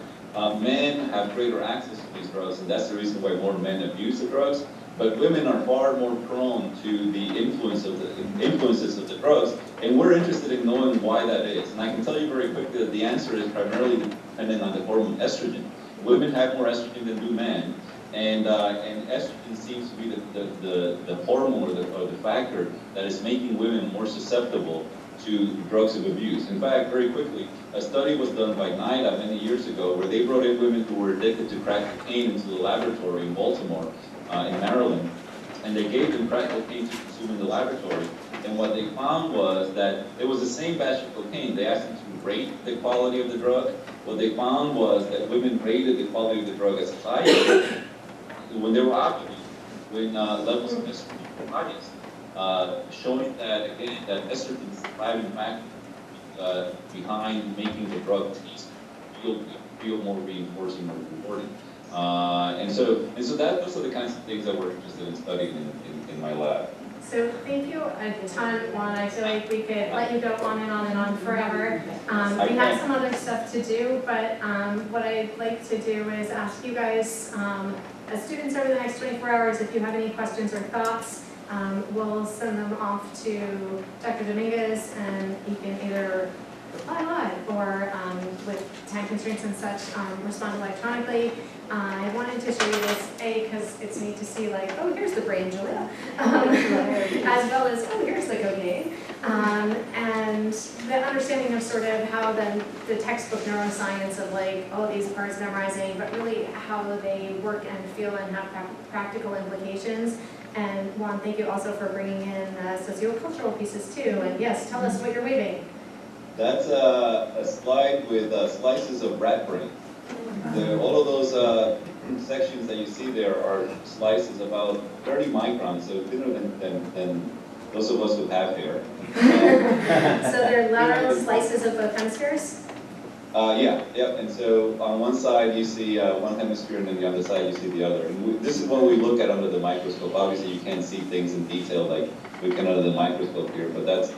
men have greater access to these drugs, and that's the reason why more men abuse the drugs. But women are far more prone to the influences of the drugs, and we're interested in knowing why that is. And I can tell you very quickly that the answer is primarily dependent on the hormone estrogen. Women have more estrogen than do men, and estrogen seems to be the hormone or the factor that is making women more susceptible to drugs of abuse. In fact, very quickly, a study was done by NIDA many years ago where they brought in women who were addicted to crack cocaine into the laboratory in Baltimore, in Maryland, and they gave them crack cocaine to consume in the laboratory. And what they found was that it was the same batch of cocaine. They asked them to rate the quality of the drug. What they found was that women rated the quality of the drug as higher when they were ovulating, when levels of estrogen were highest, showing that, again, that estrogen is the driving factor behind making the drug taste feel more reinforcing or rewarding. And so those are the kinds of things that we're interested in studying in my lab. So thank you a ton, Juan. I feel like we could let you go on and on forever. We have some other stuff to do, but what I'd like to do is ask you guys, as students over the next 24 hours, if you have any questions or thoughts, we'll send them off to Dr. Dominguez, and he can either reply live or with time constraints and such, respond electronically. I wanted to show you this, because it's neat to see like, oh, here's the brain, Julia, as well as, oh, here's the cocaine. And the understanding of sort of how then the textbook neuroscience of like all these parts memorizing, but really how they work and feel and have practical implications. And Juan, thank you also for bringing in sociocultural pieces too. And yes, tell us what you're waving. That's a slide with slices of rat brain. All of those sections that you see there are slices about 30 microns, so thinner than those of us who have hair. So they're lateral slices of both hemispheres? Yeah. And so on one side you see one hemisphere, and then the other side you see the other. And this is what we look at under the microscope. Obviously you can't see things in detail like we can under the microscope here, but those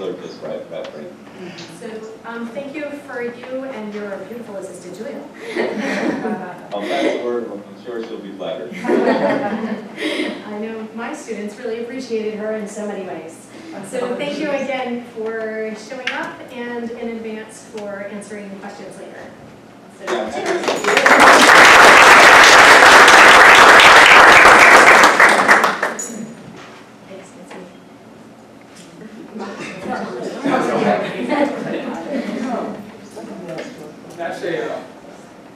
are just rat brain. So thank you for you and your beautiful assistant, Julia. I'll pass the word. I'm sure she'll be flattered. I know my students really appreciated her in so many ways. So thank you again for showing up, and in advance for answering questions later. So, thanks, That's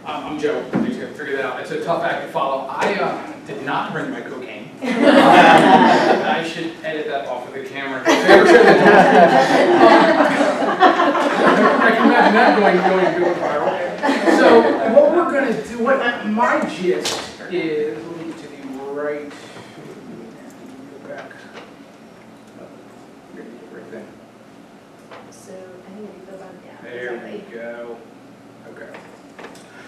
I'm Joe, you can figure that out. It's a tough act to follow. I did not bring my cocaine. I should edit that off of the camera. I can imagine that going viral. So what we're going to do, my gist is, let me get to the right, go back. Right there. So I think we go back, yeah. There exactly. we go. Okay.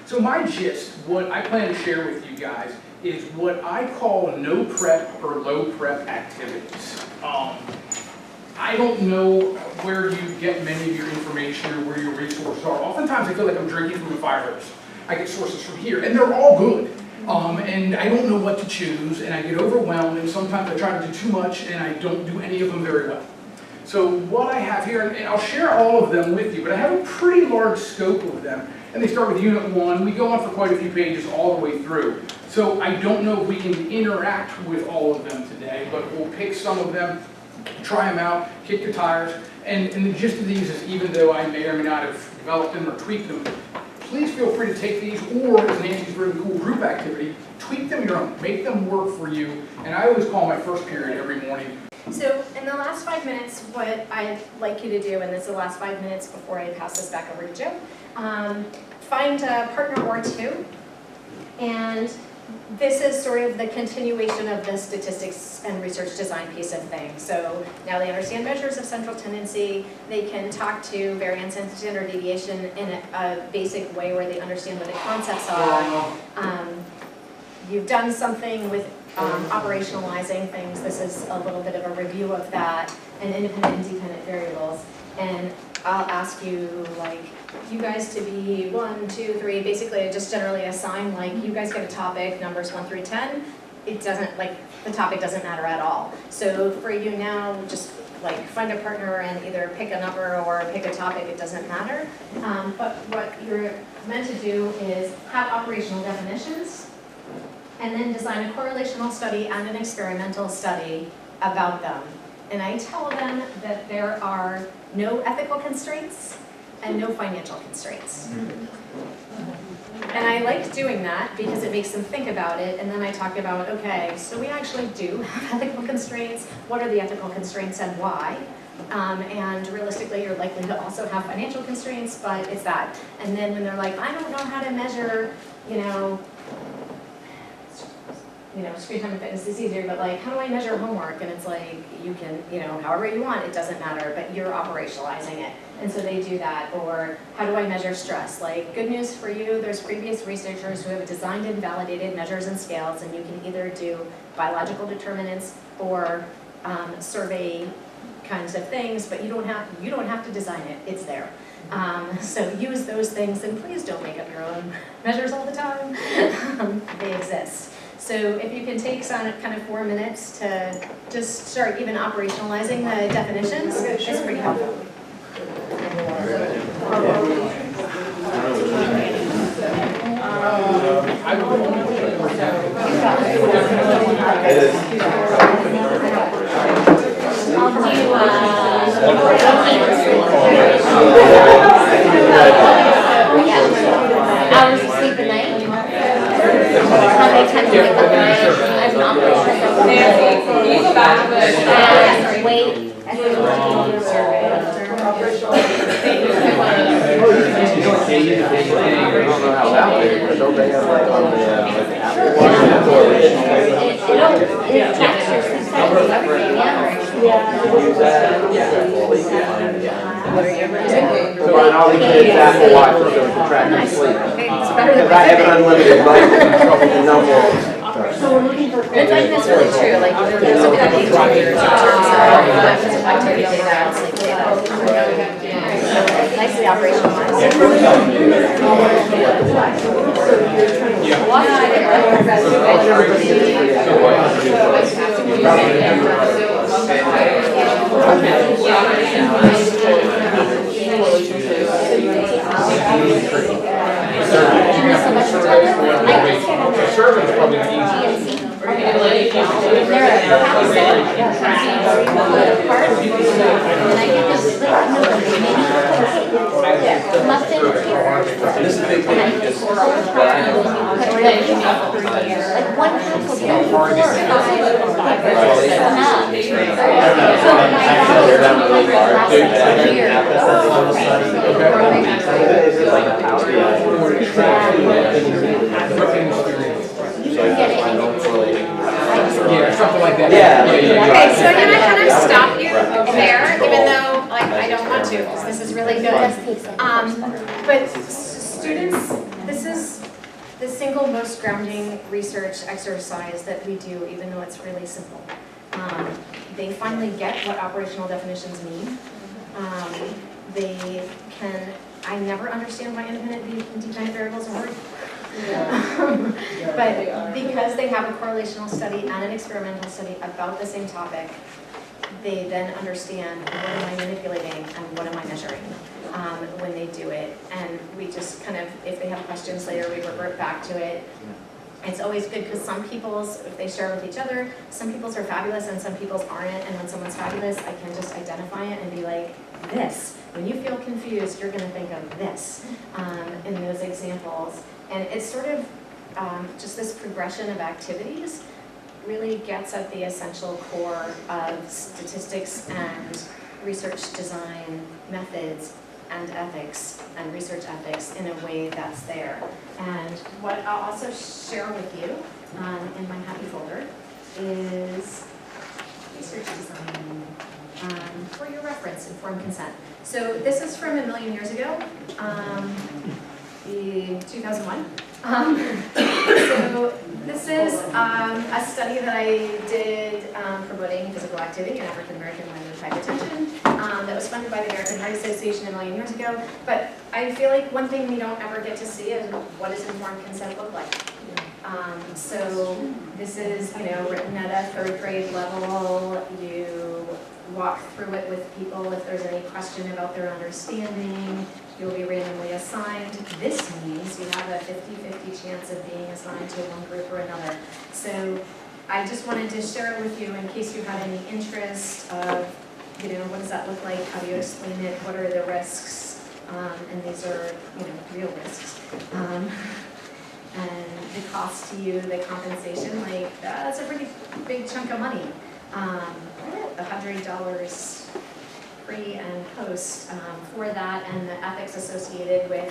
So my gist, what I plan to share with you guys, is what I call no prep or low prep activities. I don't know where you get many of your information or where your resources are. Oftentimes I feel like I'm drinking from a fire hose. I get sources from here, and they're all good. And I don't know what to choose, and I get overwhelmed, and sometimes I try to do too much, and I don't do any of them very well. So what I have here, and I'll share all of them with you, but I have a pretty large scope of them. And they start with Unit 1. We go on for quite a few pages all the way through. So I don't know if we can interact with all of them today, but we'll pick some of them, try them out, kick the tires. And the gist of these is, even though I may or may not have developed them or tweaked them, please feel free to take these, or as Nancy's really cool group activity, tweak them your own, make them work for you. And I always call my first period every morning. So in the last 5 minutes, what I'd like you to do, and this is the last 5 minutes before I pass this back over to Joe, find a partner or two, and this is sort of the continuation of the statistics and research design piece of things. So now they understand measures of central tendency, they can talk to variance and standard deviation in a basic way where they understand what the concepts are. You've done something with operationalizing things. This is a little bit of a review of that, and independent and dependent variables. And I'll ask you, like, you guys to be 1, 2, 3, basically just generally assign, like, you guys get a topic, numbers 1 through 10. It doesn't, like, the topic doesn't matter at all. So for you now, just like find a partner and either pick a number or pick a topic, it doesn't matter. But what you're meant to do is have operational definitions, and then design a correlational study and an experimental study about them. And I tell them that there are no ethical constraints and no financial constraints. And I like doing that because it makes them think about it, and then I talk about, okay, so we actually do have ethical constraints. What are the ethical constraints and why? And realistically, you're likely to also have financial constraints, but it's that. And then when they're like, I don't know how to measure, screen time and fitness is easier, but like, how do I measure homework? And it's like, you can, however you want, it doesn't matter, but you're operationalizing it. And so they do that. Or how do I measure stress? Like, good news for you, there's previous researchers who have designed and validated measures and scales, and you can either do biological determinants or survey kinds of things, but you don't have to design it, it's there. So use those things, and please don't make up your own measures all the time. They exist. So if you can take kind of 4 minutes to just start even operationalizing the definitions, it's pretty helpful. Hours of sleep a night? How many times you wake up a night? As an operational Nancy, can you go back to and weight. It tracks your sleep cycle, everything, So Brian, all these kids Apple Watches so we can track their sleep. Because I have an unlimited budget and trouble with no more. That's really true, like, there's something that they talk in terms of physical activity data and sleep data. Nicely operationalized. Survey's probably the easiest. This is big thing, because like one household can afford Yeah, something like that. Okay, so I'm gonna kind of stop you there, even though, like, I don't want to, because this is really good. But students, this is the single most grounding research exercise that we do, even though it's really simple. They finally get what operational definitions mean. They can, I never understand why independent and dependent variables are hard. But because they have a correlational study and an experimental study about the same topic, they then understand what am I manipulating and what am I measuring when they do it. And we just kind of, if they have questions later, we revert back to it. It's always good because some people's, if they share with each other, some people's are fabulous and some people's aren't. And when someone's fabulous, I can just identify it and be like, this. When you feel confused, you're going to think of this in those examples. And it's sort of just this progression of activities really gets at the essential core of statistics and research design methods and ethics and research ethics in a way that's there. And what I'll also share with you in my happy folder is research design for your reference, informed consent. So this is from a million years ago. 2001. So this is a study that I did promoting physical activity in African American women with hypertension that was funded by the American Heart Association a million years ago. But I feel like one thing we don't ever get to see is what does informed consent look like. So this is, written at a third grade level. You walk through it with people if there's any question about their understanding. You'll be randomly assigned. This means you have a 50-50 chance of being assigned to one group or another. So I just wanted to share it with you in case you had any interest of, what does that look like? How do you explain it? What are the risks? And these are, real risks. And the cost to you, the compensation, that's a pretty big chunk of money. $100 pre and post for that, and the ethics associated with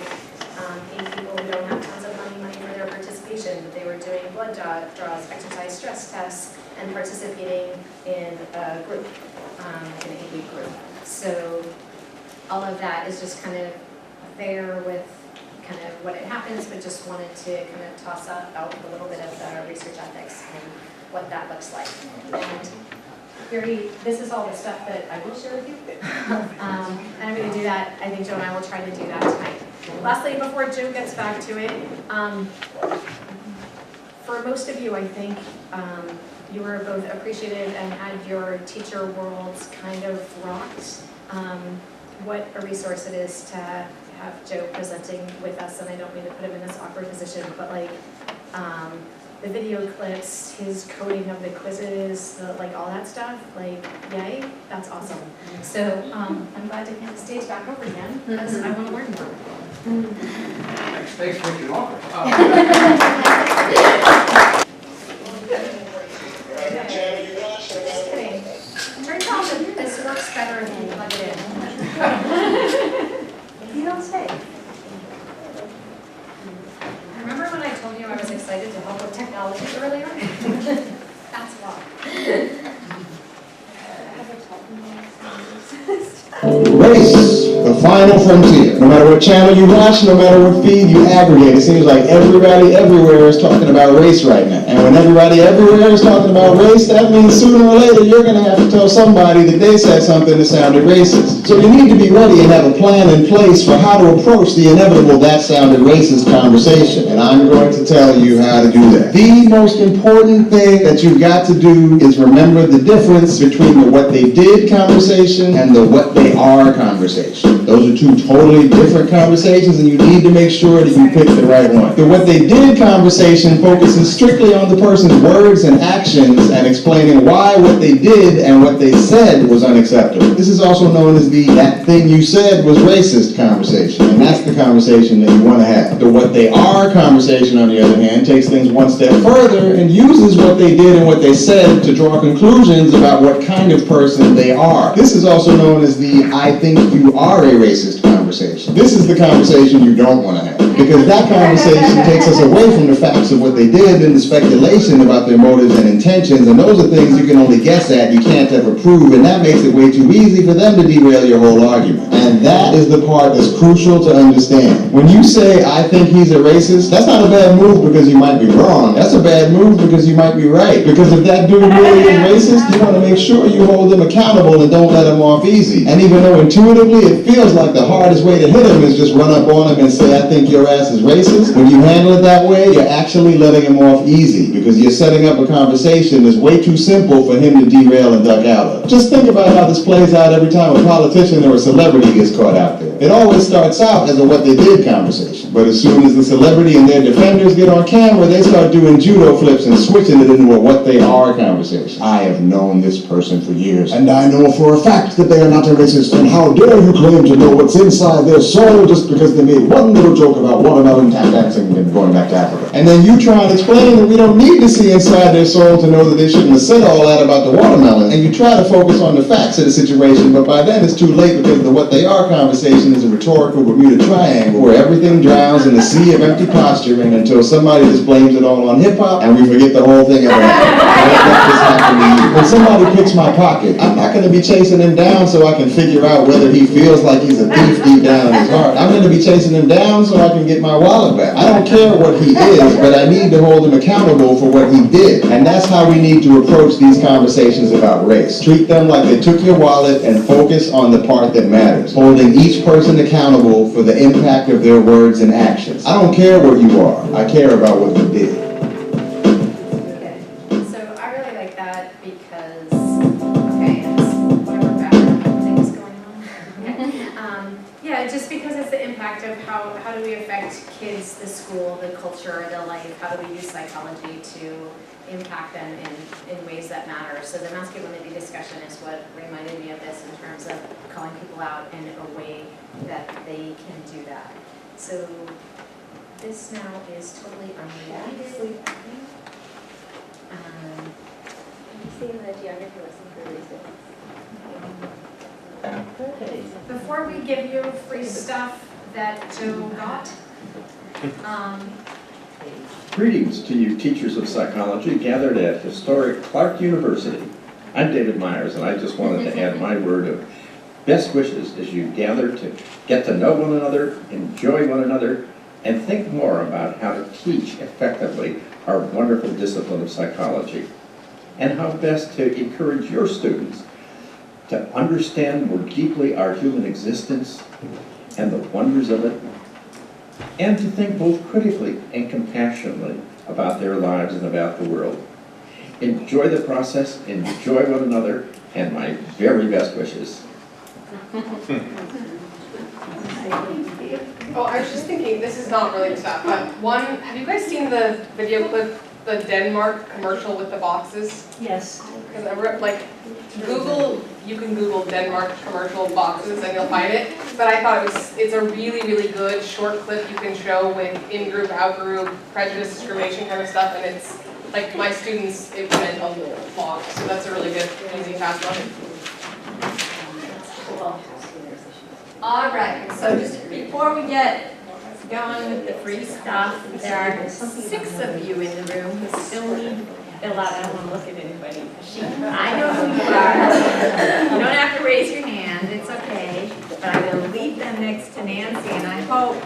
paying people who don't have tons of money for their participation. That they were doing blood draws, exercise stress tests, and participating in a group, in an 8-week group. So all of that is just kind of there with kind of what it happens, but just wanted to kind of toss out a little bit of the research ethics and what that looks like. And this is all the stuff that I will share with you. And I'm going to do that. I think Joe and I will try to do that tonight. Lastly, before Joe gets back to it, for most of you, I think you were both appreciative and had your teacher worlds kind of rocked. What a resource it is to have Joe presenting with us, and I don't mean to put him in this awkward position, but like the video clips, his coding of the quizzes, like all that stuff, like yay, that's awesome. So I'm glad to hand the stage back over again, because I want to learn more. Thanks for making it awkward. Just kidding. Turns out that this works better if you plug it in. You don't say. Remember when I told you I was excited to help with technology earlier? That's why. Race, the final frontier. No matter what channel you watch, no matter what feed you aggregate, it seems like everybody everywhere is talking about race right now. And when everybody everywhere is talking about race, that means sooner or later you're going to have to tell somebody that they said something that sounded racist. So you need to be ready and have a plan in place for how to approach the inevitable that sounded racist conversation. And I'm going to tell you how to do that. The most important thing that you've got to do is remember the difference between the what they did conversation and the what they are conversation. Those are two totally different conversations, and you need to make sure that you pick the right one. The what they did conversation focuses strictly on the person's words and actions and explaining why what they did and what they said was unacceptable. This is also known as the that thing you said was racist conversation, and that's the conversation that you want to have. The what they are conversation, on the other hand, takes things one step further and uses what they did and what they said to draw conclusions about what kind of person they are. This is also known as the I think you are a racist conversation. This is the conversation you don't want to have, because that conversation takes us away from the facts of what they did and the speculation about their motives and intentions, and those are things you can only guess at, you can't ever prove, and that makes it way too easy for them to derail your whole argument. And that is the part that's crucial to understand. When you say, I think he's a racist, that's not a bad move because you might be wrong. That's a bad move because you might be right. Because if that dude really is racist, you want to make sure you hold him accountable and don't let him off easy. And even though intuitively it feels like the hardest way to hit him is just run up on him and say, I think your ass is racist, when you handle it that way, you're actually letting him off easy, because you're setting up a conversation that's way too simple for him to derail and duck out of. Just think about how this plays out every time a politician or a celebrity gets caught out there. It always starts out as a what they did conversation, but as soon as the celebrity and their defenders get on camera, they start doing judo flips and switching it into a what they are conversation. I have known this person for years, and I know for a fact that they are not a racist, and how dare you claim to know what's inside their soul just because they made one little joke about watermelon tap dancing and going back to Africa. And then you try and explain that we don't need to see inside their soul to know that they shouldn't have said all that about the watermelon, and you try to focus on the facts of the situation, but by then it's too late, because the what they are conversation is a rhetorical Bermuda Triangle where everything drowns in the sea of empty posturing until somebody just blames it all on hip-hop and we forget the whole thing ever happened. Let this happen to you. When somebody picks my pocket, I'm not going to be chasing him down so I can figure out whether he feels like he's a thief deep down in his heart. I'm going to be chasing him down so I can get my wallet back. I don't care what he is, but I need to hold him accountable for what he did. And that's how we need to approach these conversations about race. Treat them like they took your wallet and focus on the part that matters, holding each person accountable for the impact of their words and actions. I don't care what you are. I care about what you did. Okay, so I really like that because, okay, it's whatever bad things going on. Okay. Yeah, just because it's the impact of how do we affect kids, the school, the culture, the life, how do we use psychology to impact them in ways that matter. So the masculinity discussion is what reminded me of this in terms of calling people out in a way that they can do that. So this now is totally unrelated. Have you seen the geography lesson for reasons? Before we give you free stuff that Joe got, Greetings to you teachers of psychology gathered at historic Clark University. I'm David Myers, and I just wanted to add my word of best wishes as you gather to get to know one another, enjoy one another, and think more about how to teach effectively our wonderful discipline of psychology, and how best to encourage your students to understand more deeply our human existence and the wonders of it, and to think both critically and compassionately about their lives and about the world. Enjoy the process, enjoy one another, and my very best wishes. Oh, I was just thinking, this is not really stuff, but one, have you guys seen the video clip, the Denmark commercial with the boxes? Yes. Because Google, you can Google Denmark commercial boxes and you'll find it. But I thought it's a really, really good short clip you can show with in-group, out-group, prejudice, discrimination kind of stuff. And it's like my students, it went a lot. So that's a really good, easy, fast one. Cool. All right, so just before we get going with the free stuff, there are 6 of you in the room who still need to fill out. I don't want to look at anybody. I know who you are. You don't have to raise your hand, it's okay. But I'm going to leave them next to Nancy, and I hope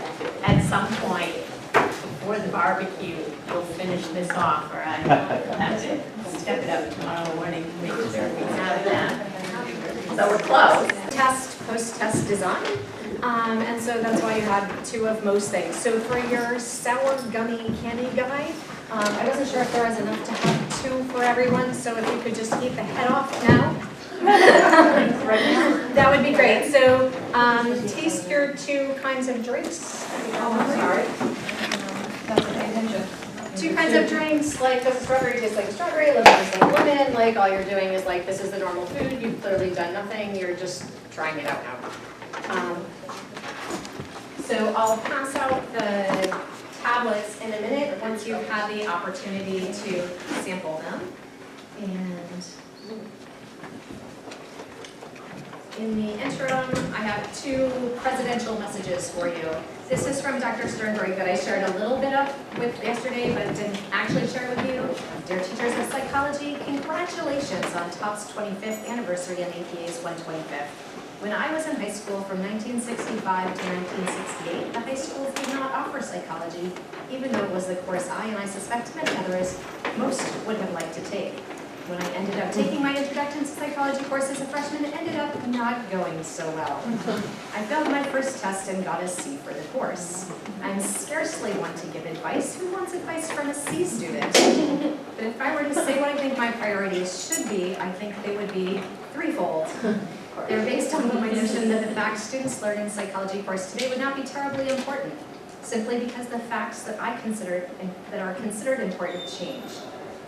at some point before the barbecue, you'll finish this off, or I will have to step it up tomorrow morning to make sure we have that. So we're close. Test, post-test design. And so that's why you had 2 of most things. So for your sour gummy candy guy, I wasn't sure if there was enough to have 2 for everyone, so if you could just keep the head off now. That would be great. So taste your 2 kinds of drinks. Oh, I'm sorry. That's okay, attention. 2 kinds of drinks, like does a strawberry taste like a strawberry, lemon taste like lemon, like all you're doing is like this is the normal food, you've clearly done nothing, you're just trying it out now. So I'll pass out the tablets in a minute once you've had the opportunity to sample them. And in the interim, I have 2 presidential messages for you. This is from Dr. Sternberg that I shared a little bit of with yesterday, but didn't actually share with you. Dear teachers of psychology, congratulations on TOPS 25th anniversary and APA's 125th. When I was in high school from 1965 to 1968, the high schools did not offer psychology, even though it was the course I, and I suspect many others, most would have liked to take. When I ended up taking my introduction to psychology course as a freshman, it ended up not going so well. I failed my first test and got a C for the course. I'm scarcely one to give advice. Who wants advice from a C student? But if I were to say what I think my priorities should be, I think they would be threefold. They're based on my notion that the facts students learn in psychology course today would not be terribly important, simply because the facts that are considered important change.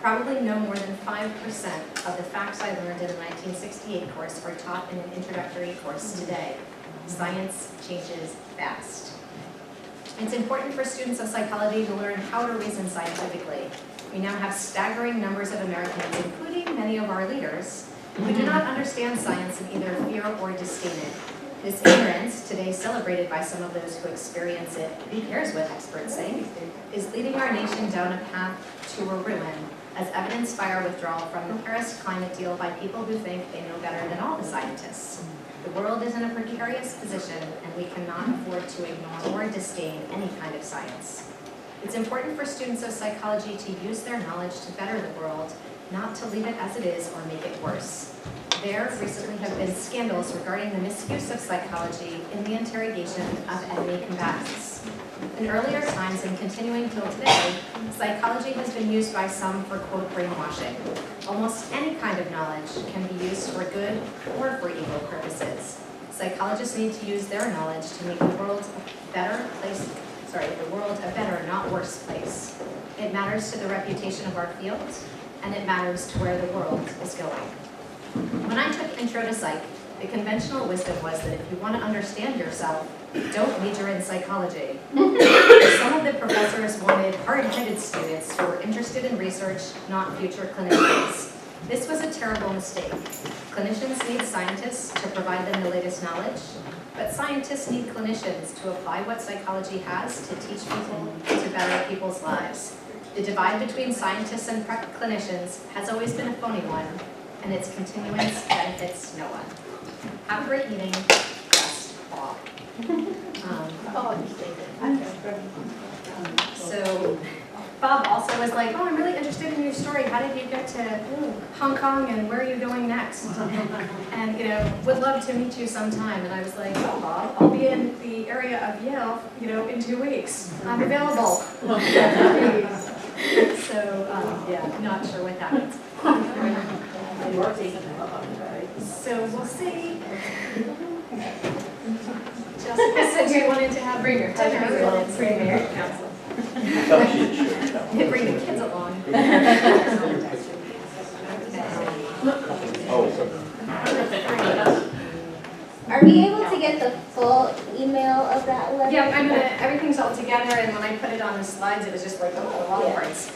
Probably no more than 5% of the facts I learned in the 1968 course are taught in an introductory course today. Science changes fast. It's important for students of psychology to learn how to reason scientifically. We now have staggering numbers of Americans, including many of our leaders, who do not understand science and either fear or disdain it. This ignorance, today celebrated by some of those who experience it, who cares what experts say, is leading our nation down a path to a ruin, as evidenced by our withdrawal from the Paris climate deal by people who think they know better than all the scientists. The world is in a precarious position, and we cannot afford to ignore or disdain any kind of science. It's important for students of psychology to use their knowledge to better the world, not to leave it as it is or make it worse. There recently have been scandals regarding the misuse of psychology in the interrogation of enemy combatants. In earlier times and continuing till today, psychology has been used by some for, quote, brainwashing. Almost any kind of knowledge can be used for good or for evil purposes. Psychologists need to use their knowledge to make the world a better, not worse place. It matters to the reputation of our field, and it matters to where the world is going. When I took Intro to Psych, the conventional wisdom was that if you want to understand yourself, don't major in psychology. Some of the professors wanted hard-headed students who were interested in research, not future clinicians. This was a terrible mistake. Clinicians need scientists to provide them the latest knowledge, but scientists need clinicians to apply what psychology has to teach people to better people's lives. The divide between scientists and clinicians has always been a phony one, and its continuance benefits no one. Have a great meeting. Best, Bob. So Bob also was like, oh, I'm really interested in your story. How did you get to Hong Kong and where are you going next? And, you know, would love to meet you sometime. And I was like, oh, Bob, I'll be in the area of Yale, you know, in 2 weeks. I'm available. So, yeah, not sure what that means. So we'll see. Jessica said you wanted to have bring your dinner and bring your council. Bring the kids along. Are we able to get the full email of that letter? Yeah, everything's all together, and when I put it on the slides, it was just like, oh, the wall parts.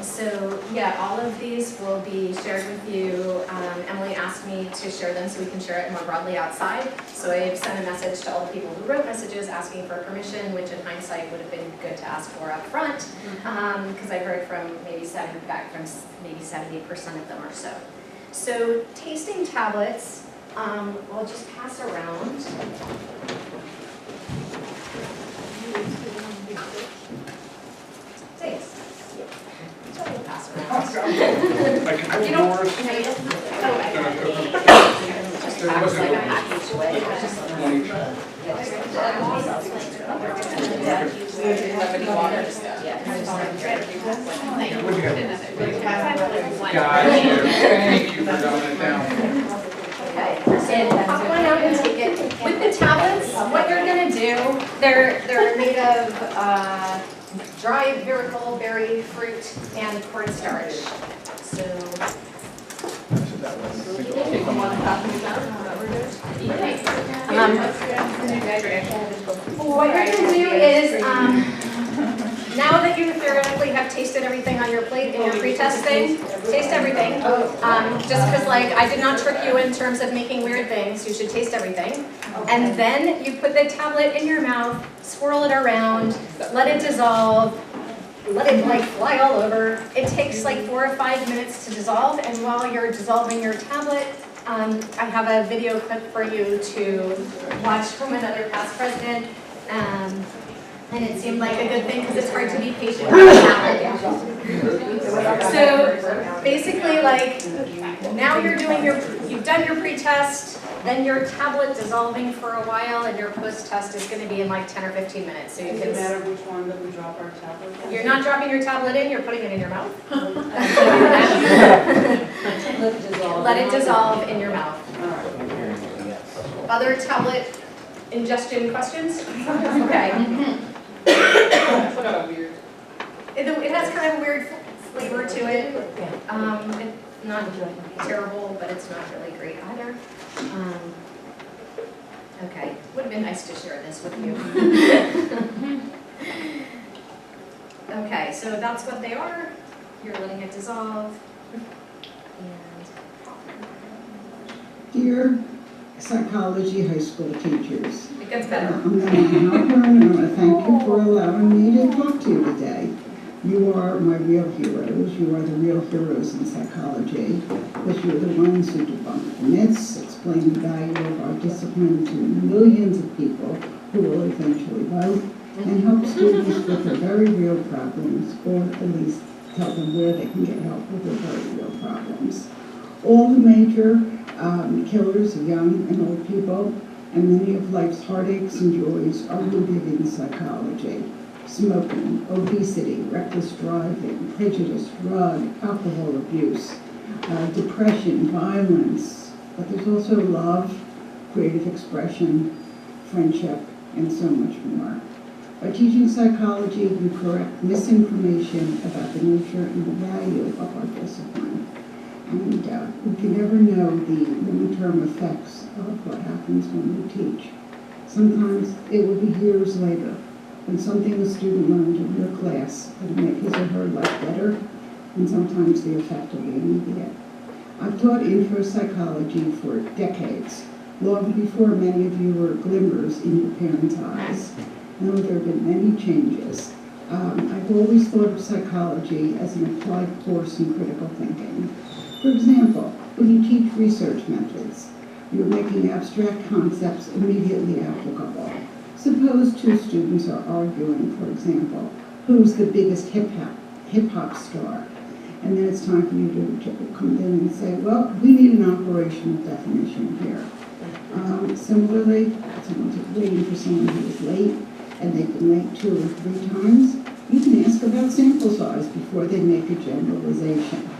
So yeah, all of these will be shared with you. Emily asked me to share them so we can share it more broadly outside. So I've sent a message to all the people who wrote messages asking for permission, which in hindsight would have been good to ask for up front, because I heard from maybe 70% of them or so. So tasting tablets, we'll just pass around. Thanks. Pass around. I can hold You don't- yours. Oh, I got it. Just There packs wasn't like a one. package away. One each. What'd you got? Gotcha. Thank you for dumbing it down. Okay, so pop one out and take it. With the tablets, what you're gonna do, they're made of dried miracle berry fruit and cornstarch. So. What you're gonna do is, now that you theoretically have tasted everything on your plate in your pretest thing, taste everything. Just because like, I did not trick you in terms of making weird things, you should taste everything. And then you put the tablet in your mouth, swirl it around, let it dissolve, let it like fly all over. It takes like 4 or 5 minutes to dissolve, and while you're dissolving your tablet, I have a video clip for you to watch from another past president. And it seemed like a good thing because it's hard to be patient with the tablet. So basically, like, now you've done your pre-test, then your tablet dissolving for a while, and your post-test is going to be in like 10 or 15 minutes. So you can. Does it matter which one that we drop our tablet in? You're not dropping your tablet in, you're putting it in your mouth. Let it dissolve in your mouth. Other tablet ingestion questions? Okay. It has kind of a weird flavor to it. It's not terrible, but it's not really great either. Okay, would have been nice to share this with you. Okay, so that's what they are. You're letting it dissolve. Dear psychology high school teachers, It gets better. I'm Diana Harper, and I want to thank you for allowing me to talk to you today. You are my real heroes. You are the real heroes in psychology, because you're the ones who debunk the myths, explain the value of our discipline to millions of people who will eventually vote, and help students with their very real problems, or at least tell them where they can get help with their very real problems. All the major killers of young and old people, and many of life's heartaches and joys are rooted in psychology. Smoking, obesity, reckless driving, prejudice, drug, alcohol abuse, depression, violence, but there's also love, creative expression, friendship, and so much more. By teaching psychology, you correct misinformation about the nature and the value of our discipline. And we can never know the long-term effects of what happens when we teach. Sometimes it will be years later when something a student learned in your class will make his or her life better, and sometimes the effect will be immediate. I've taught intro psychology for decades, long before many of you were glimmers in your parents' eyes. Now there have been many changes. I've always thought of psychology as an applied course in critical thinking. For example, when you teach research methods, you're making abstract concepts immediately applicable. Suppose two students are arguing, for example, who's the biggest hip-hop star? And then it's time for you to come in and say, well, we need an operational definition here. Similarly, someone's waiting for someone who is late, and they've been late 2 or 3 times. You can ask about sample size before they make a generalization.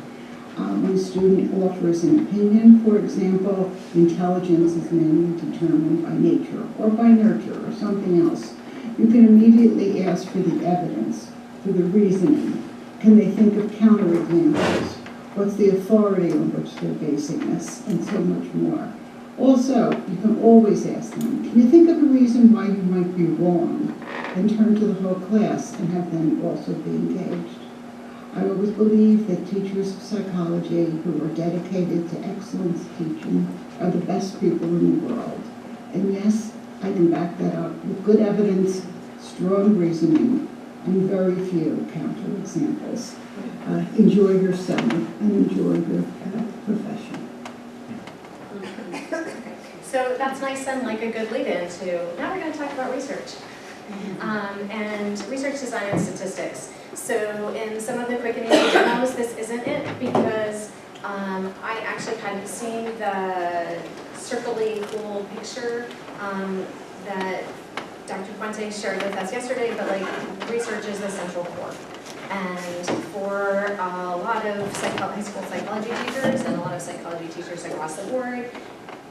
When a student offers an opinion, for example, intelligence is mainly determined by nature or by nurture or something else, you can immediately ask for the evidence, for the reasoning. Can they think of counterexamples? What's the authority on which they're basing this? And so much more. Also, you can always ask them, can you think of a reason why you might be wrong? And turn to the whole class and have them also be engaged. I always believe that teachers of psychology who are dedicated to excellence teaching are the best people in the world. And yes, I can back that up with good evidence, strong reasoning, and very few counterexamples. Enjoy your summer and enjoy your profession. So that's nice and like a good lead-in to, now we're going to talk about research. And research design and statistics. So in some of the quick and easy demos, this isn't it, because I actually hadn't seen the circly cool picture that Dr. Fuente shared with us yesterday, but like research is the central core. And for a lot of high school psychology teachers and a lot of psychology teachers across the board,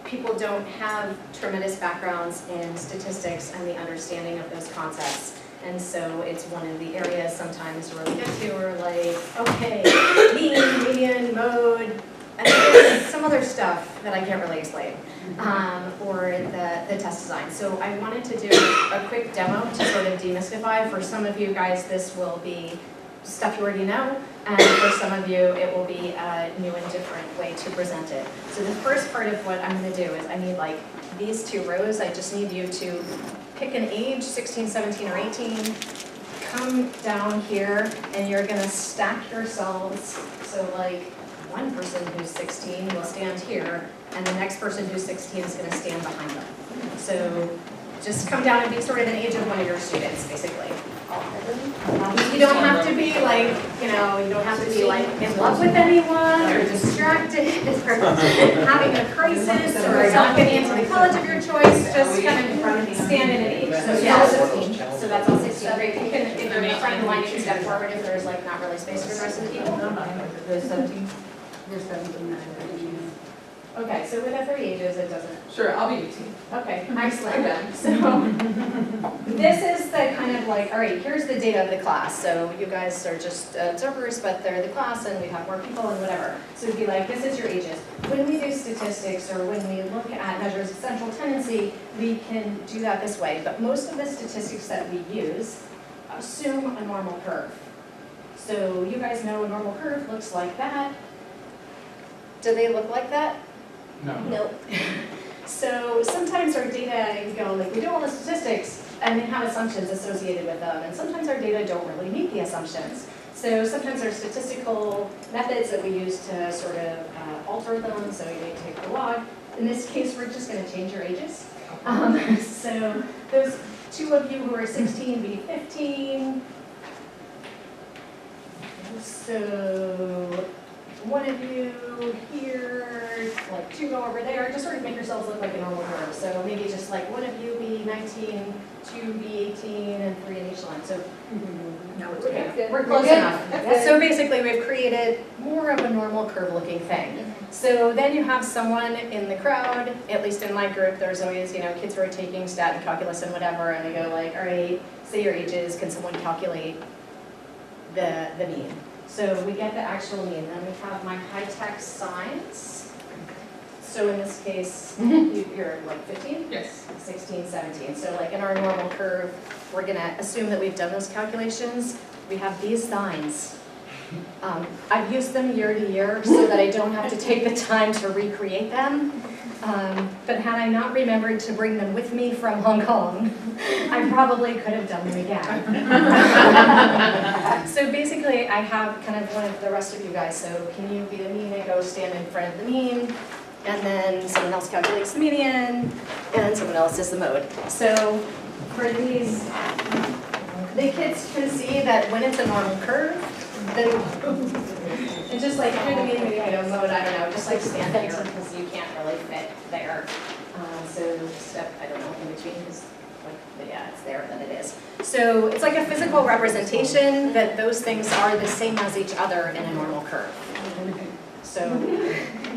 people don't have tremendous backgrounds in statistics and the understanding of those concepts. And so it's one of the areas sometimes to really get to, or like, okay, mean, median, mode, and there's some other stuff that I can't really explain, or the test design. So I wanted to do a quick demo to sort of demystify. For some of you guys, this will be stuff you already know, and for some of you, it will be a new and different way to present it. So the first part of what I'm going to do is I need like these 2 rows. I just need you to pick an age, 16, 17, or 18. Come down here, and you're going to stack yourselves. So like one person who's 16 will stand here, and the next person who's 16 is going to stand behind them. So just come down and be sort of an age of one of your students, basically. You don't have to be like, you don't have to be like in love with anyone or distracted or having a crisis or not getting into the college of your choice. Just kind of stand in an age. So yeah, so that's all 16. Great. You can, if you're trying to line, you can step forward if there's like not really space for the rest of the people. There's 17. There's 17. Okay, so with the 3 ages, it doesn't. Sure, I'll be 18. Okay, excellent. So this is the kind of like, all right, here's the data of the class. So you guys are just observers, but they're the class, and we have more people and whatever. So it'd be like, this is your ages. When we do statistics or when we look at measures of central tendency, we can do that this way. But most of the statistics that we use assume a normal curve. So you guys know a normal curve looks like that. Do they look like that? No. Nope. So sometimes our data go like, we do all the statistics and they have assumptions associated with them, and sometimes our data don't really meet the assumptions. So sometimes there are statistical methods that we use to sort of alter them, so you may take the log. In this case, we're just going to change your ages. So those 2 of you who are 16 be 15. So one of you here, like 2 go over there, just sort of make yourselves look like a normal curve. So maybe just like one of you be 19, 2 be 18, and 3 in each line. So we're close enough. So basically we've created more of a normal curve looking thing. So then you have someone in the crowd, at least in my group, there's always, kids who are taking stat and calculus and whatever, and they go like, all right, say your ages, can someone calculate the mean? So we get the actual mean. Then we have my high-tech signs. So in this case, you're like 15? Yes. 16, 17. So like in our normal curve, we're going to assume that we've done those calculations. We have these signs. I've used them year to year so that I don't have to take the time to recreate them. But had I not remembered to bring them with me from Hong Kong, I probably could have done them again. So basically, I have kind of one of the rest of you guys. So can you be the mean and go stand in front of the mean? And then someone else calculates the median, and someone else does the mode. So for these, the kids can see that when it's a normal curve, then and just like do the mean, median, mode, I don't know, just like stand here because you can't really fit there. So step, I don't know, in between is like, but yeah, it's there, then it is. So it's like a physical representation that those things are the same as each other in a normal curve. So,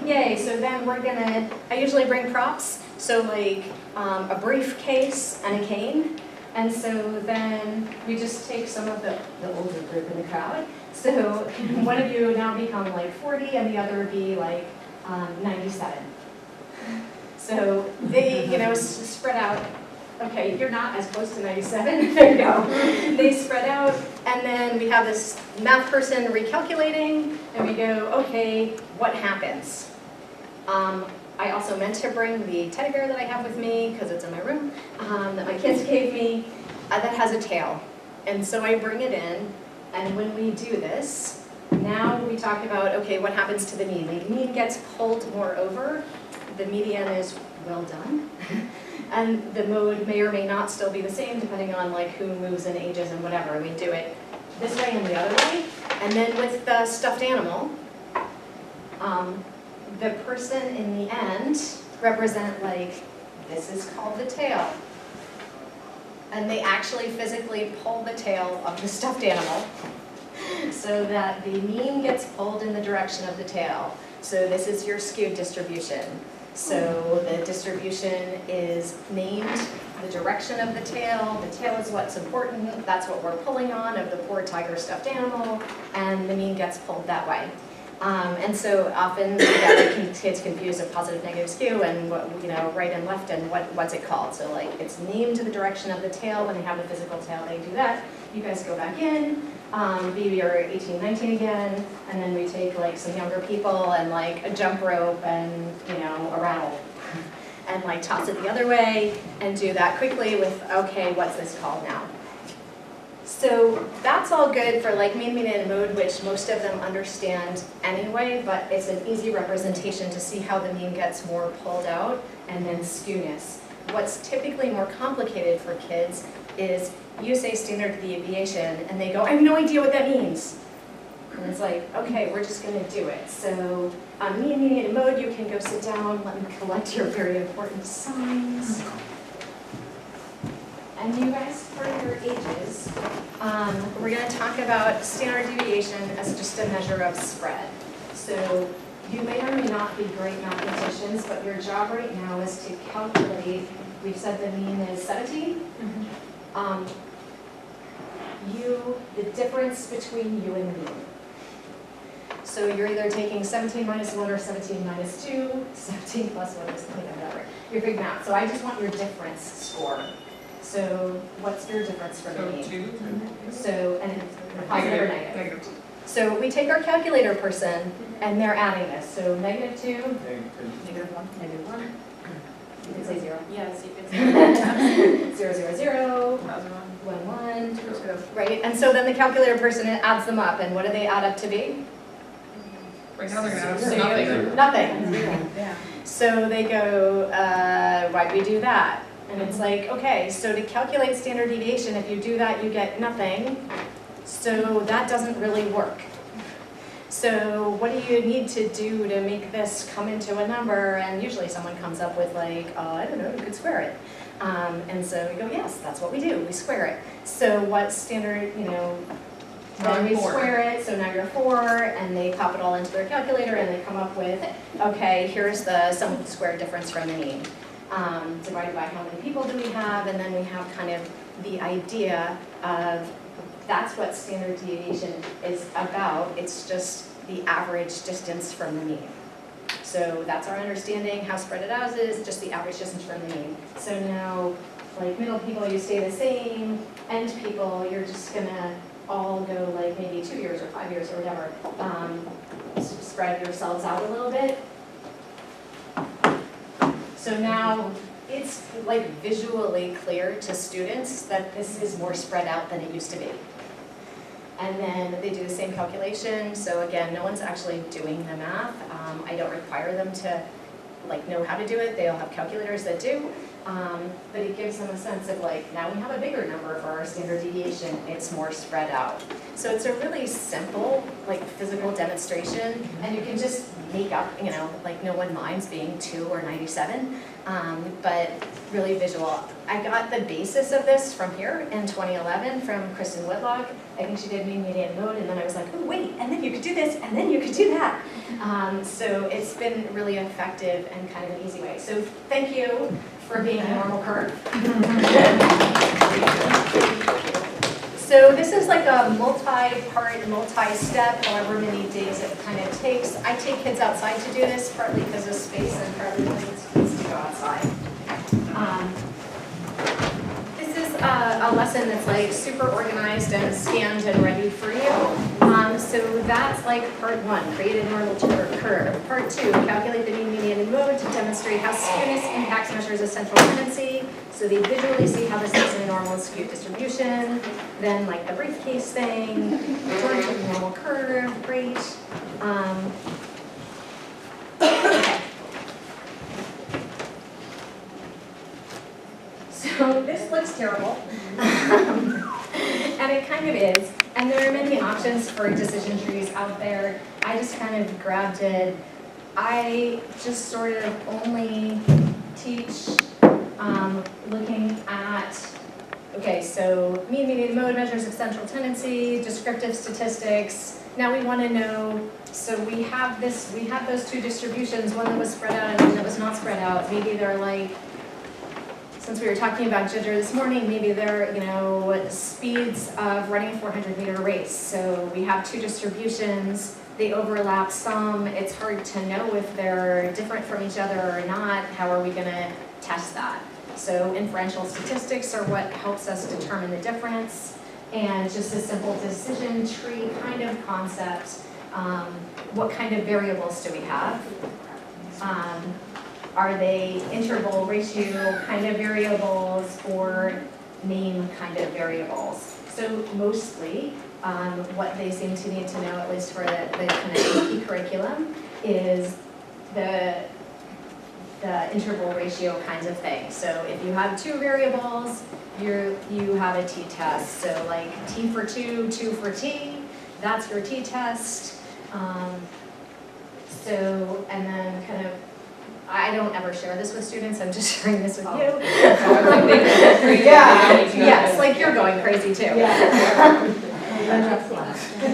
yay, so then we're gonna, I usually bring props, so like a briefcase and a cane. And so then we just take some of the older group in the crowd. So one of you now become like 40 and the other be like 97. So they, spread out. Okay, you're not as close to 97. There you go. They spread out, and then we have this math person recalculating, and we go, okay, what happens? I also meant to bring the teddy bear that I have with me, because it's in my room, that my kids gave me, that has a tail. And so I bring it in, and when we do this, now we talk about, okay, what happens to the mean? The mean gets pulled more over. The median is well done. And the mode may or may not still be the same depending on like who moves and ages and whatever. We do it this way and the other way. And then with the stuffed animal, the person in the end represent like, this is called the tail. And they actually physically pull the tail of the stuffed animal so that the mean gets pulled in the direction of the tail. So this is your skewed distribution. So the distribution is named the direction of the tail. The tail is what's important. That's what we're pulling on of the poor tiger stuffed animal, and the mean gets pulled that way. And so often we get kids confused of positive negative skew and right and left and what's it called. So like it's named the direction of the tail. When they have the physical tail, they do that. You guys go back in. Maybe you're 18, 19 again, and then we take like some younger people and like a jump rope and a rattle and like toss it the other way and do that quickly with, okay, what's this called now? So that's all good for like mean, median, and mode, which most of them understand anyway, but it's an easy representation to see how the mean gets more pulled out, and then skewness. What's typically more complicated for kids is you say standard deviation, and they go, I have no idea what that means. And it's like, okay, we're just going to do it. So mean, median, and mode, you can go sit down, let me collect your very important signs. And you guys, for your ages, we're going to talk about standard deviation as just a measure of spread. So you may or may not be great mathematicians, but your job right now is to calculate, we've said the mean is 17. The difference between you and the mean. So you're either taking 17 minus 1 or 17 minus 2, 17 plus 1 or something, whatever. Your big math. So I just want your difference score. So what's your difference from the mean? 2. So, and positive or negative? Negative. So we take our calculator person, and they're adding this. So -2. Negative 1. Negative 1. You can say 0. Yes, you can say 0, 0, 0. 1, 1. Right? And so then the calculator person adds them up, and what do they add up to be? Right now they're going to add up to nothing. Nothing. Yeah. So they go, why'd we do that? And it's like, okay, so to calculate standard deviation, if you do that, you get nothing. So that doesn't really work. So what do you need to do to make this come into a number? And usually someone comes up with like, I don't know, you could square it. And so we go, yes, that's what we do. We square it. So what standard, then we square it, so now you're 4, and they pop it all into their calculator, and they come up with, okay, here's the sum of the squared difference from the mean. Divided by how many people do we have, and then we have kind of the idea of that's what standard deviation is about. It's just the average distance from the mean. So that's our understanding. How spread it out is just the average distance from the mean. So now, like middle people, you stay the same. End people, you're just gonna all go like maybe 2 years or 5 years or whatever, spread yourselves out a little bit. So now it's like visually clear to students that this is more spread out than it used to be. And then they do the same calculation. So again, no one's actually doing the math. I don't require them to like know how to do it. They all have calculators that do. But it gives them a sense of like, now we have a bigger number for our standard deviation. It's more spread out. So it's a really simple like physical demonstration, and you can just make up, you know, like no one minds being 2 or 97, but really visual. I got the basis of this from here in 2011 from Kristen Whitlock. I think she did mean, median, mode, and then I was like, oh wait, and then you could do this, and then you could do that. So it's been really effective and kind of an easy way. So thank you for being a normal curve. So this is like a multi-part, multi-step, however many days it kind of takes. I take kids outside to do this, partly because of space and partly because it's kids to go outside. This is a lesson that's like super organized and scanned and ready for you. So that's like part 1, create a normal curve. Part 2, calculate the mean, median, and mode to demonstrate how skewness impacts measures of central tendency. So they visually see how this is in a normal and skewed distribution. Then like the briefcase thing, return to the normal curve, great. Okay. So this looks terrible. And it kind of is. And there are many options for decision trees out there. I just kind of grabbed it. I just sort of only teach looking at, okay, so mean, median, mode, measures of central tendency, descriptive statistics. Now we want to know, so we have those 2 distributions, one that was spread out and one that was not spread out. Maybe they're like, since we were talking about ginger this morning, maybe they're, you know, speeds of running a 400-meter race. So we have 2 distributions, they overlap some. It's hard to know if they're different from each other or not. How are we going to test that? So inferential statistics are what helps us determine the difference. And just a simple decision tree kind of concept. What kind of variables do we have? Are they interval ratio kind of variables or name kind of variables? So mostly what they seem to need to know, at least for the kind of AP curriculum, is the interval ratio kinds of things. So if you have 2 variables, you have a t-test. So like t for 2, 2 for t, that's your t-test. So, and then kind of, I don't ever share this with students, I'm just sharing this with you. Yes, like you're going crazy too.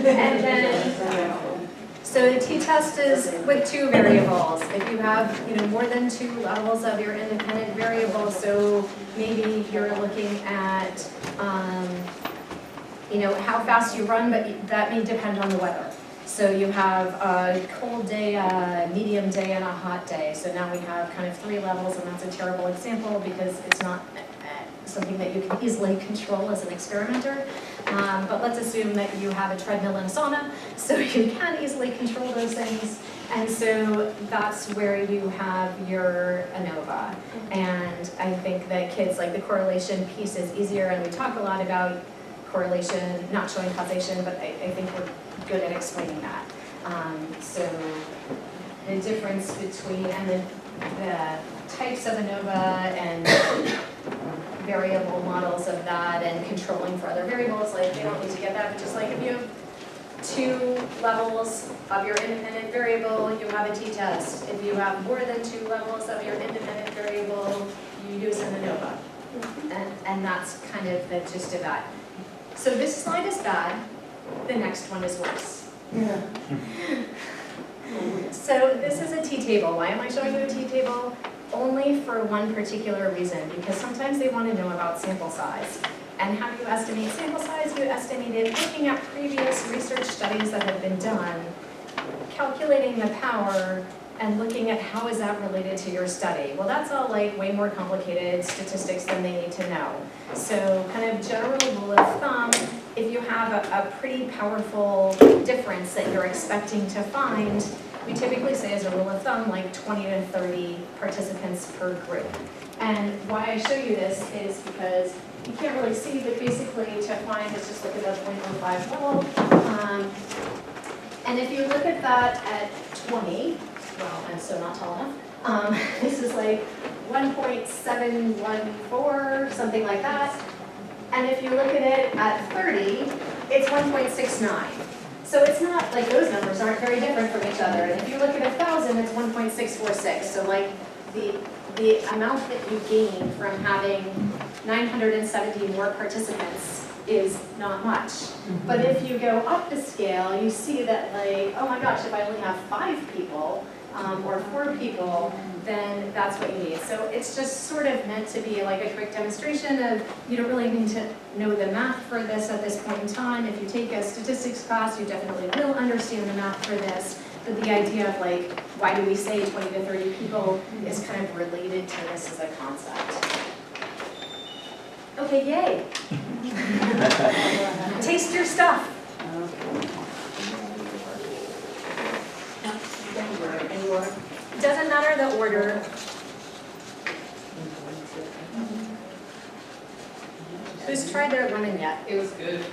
And then, so the t-test is with 2 variables. If you have, you know, more than 2 levels of your independent variable, so maybe you're looking at, you know, how fast you run, but that may depend on the weather. So you have a cold day, a medium day, and a hot day. So now we have kind of 3 levels, and that's a terrible example because it's not something that you can easily control as an experimenter. But let's assume that you have a treadmill and a sauna, so you can easily control those things. And so that's where you have your ANOVA. And I think that kids, like the correlation piece is easier, and we talk a lot about correlation, not showing causation, but I think we're good at explaining that. So the difference between, and then the types of ANOVA and variable models of that and controlling for other variables, like they don't need to get that, but just like if you have 2 levels of your independent variable, you have a t-test. If you have more than 2 levels of your independent variable, you use an ANOVA. And that's kind of the gist of that. So this slide is bad, the next one is worse. So this is a t-table. Why am I showing you a t-table? Only for one particular reason, because sometimes they want to know about sample size. And how do you estimate sample size? You estimate it looking at previous research studies that have been done, calculating the power, and looking at how is that related to your study. Well, that's all like way more complicated statistics than they need to know. So kind of general rule of thumb, if you have a pretty powerful difference that you're expecting to find, we typically say as a rule of thumb, like 20 to 30 participants per group. And why I show you this is because you can't really see, but basically to find is just look at the 0.15 level. And if you look at that at 20, well, I'm so not tall enough, this is like 1.714, something like that. And if you look at it at 30, it's 1.69. So it's not like those numbers aren't very different from each other. And if you look at 1,000, it's 1.646. So like the amount that you gain from having 970 more participants is not much. But if you go up the scale, you see that like, oh my gosh, if I only have 5 people or 4 people, then that's what you need. So it's just sort of meant to be like a quick demonstration of, you don't really need to know the math for this at this point in time. If you take a statistics class, you definitely will understand the math for this. But the idea of like, why do we say 20 to 30 people is kind of related to this as a concept. Okay, yay. Taste your stuff. Doesn't matter the order. Who's tried their lemon yet? It was good.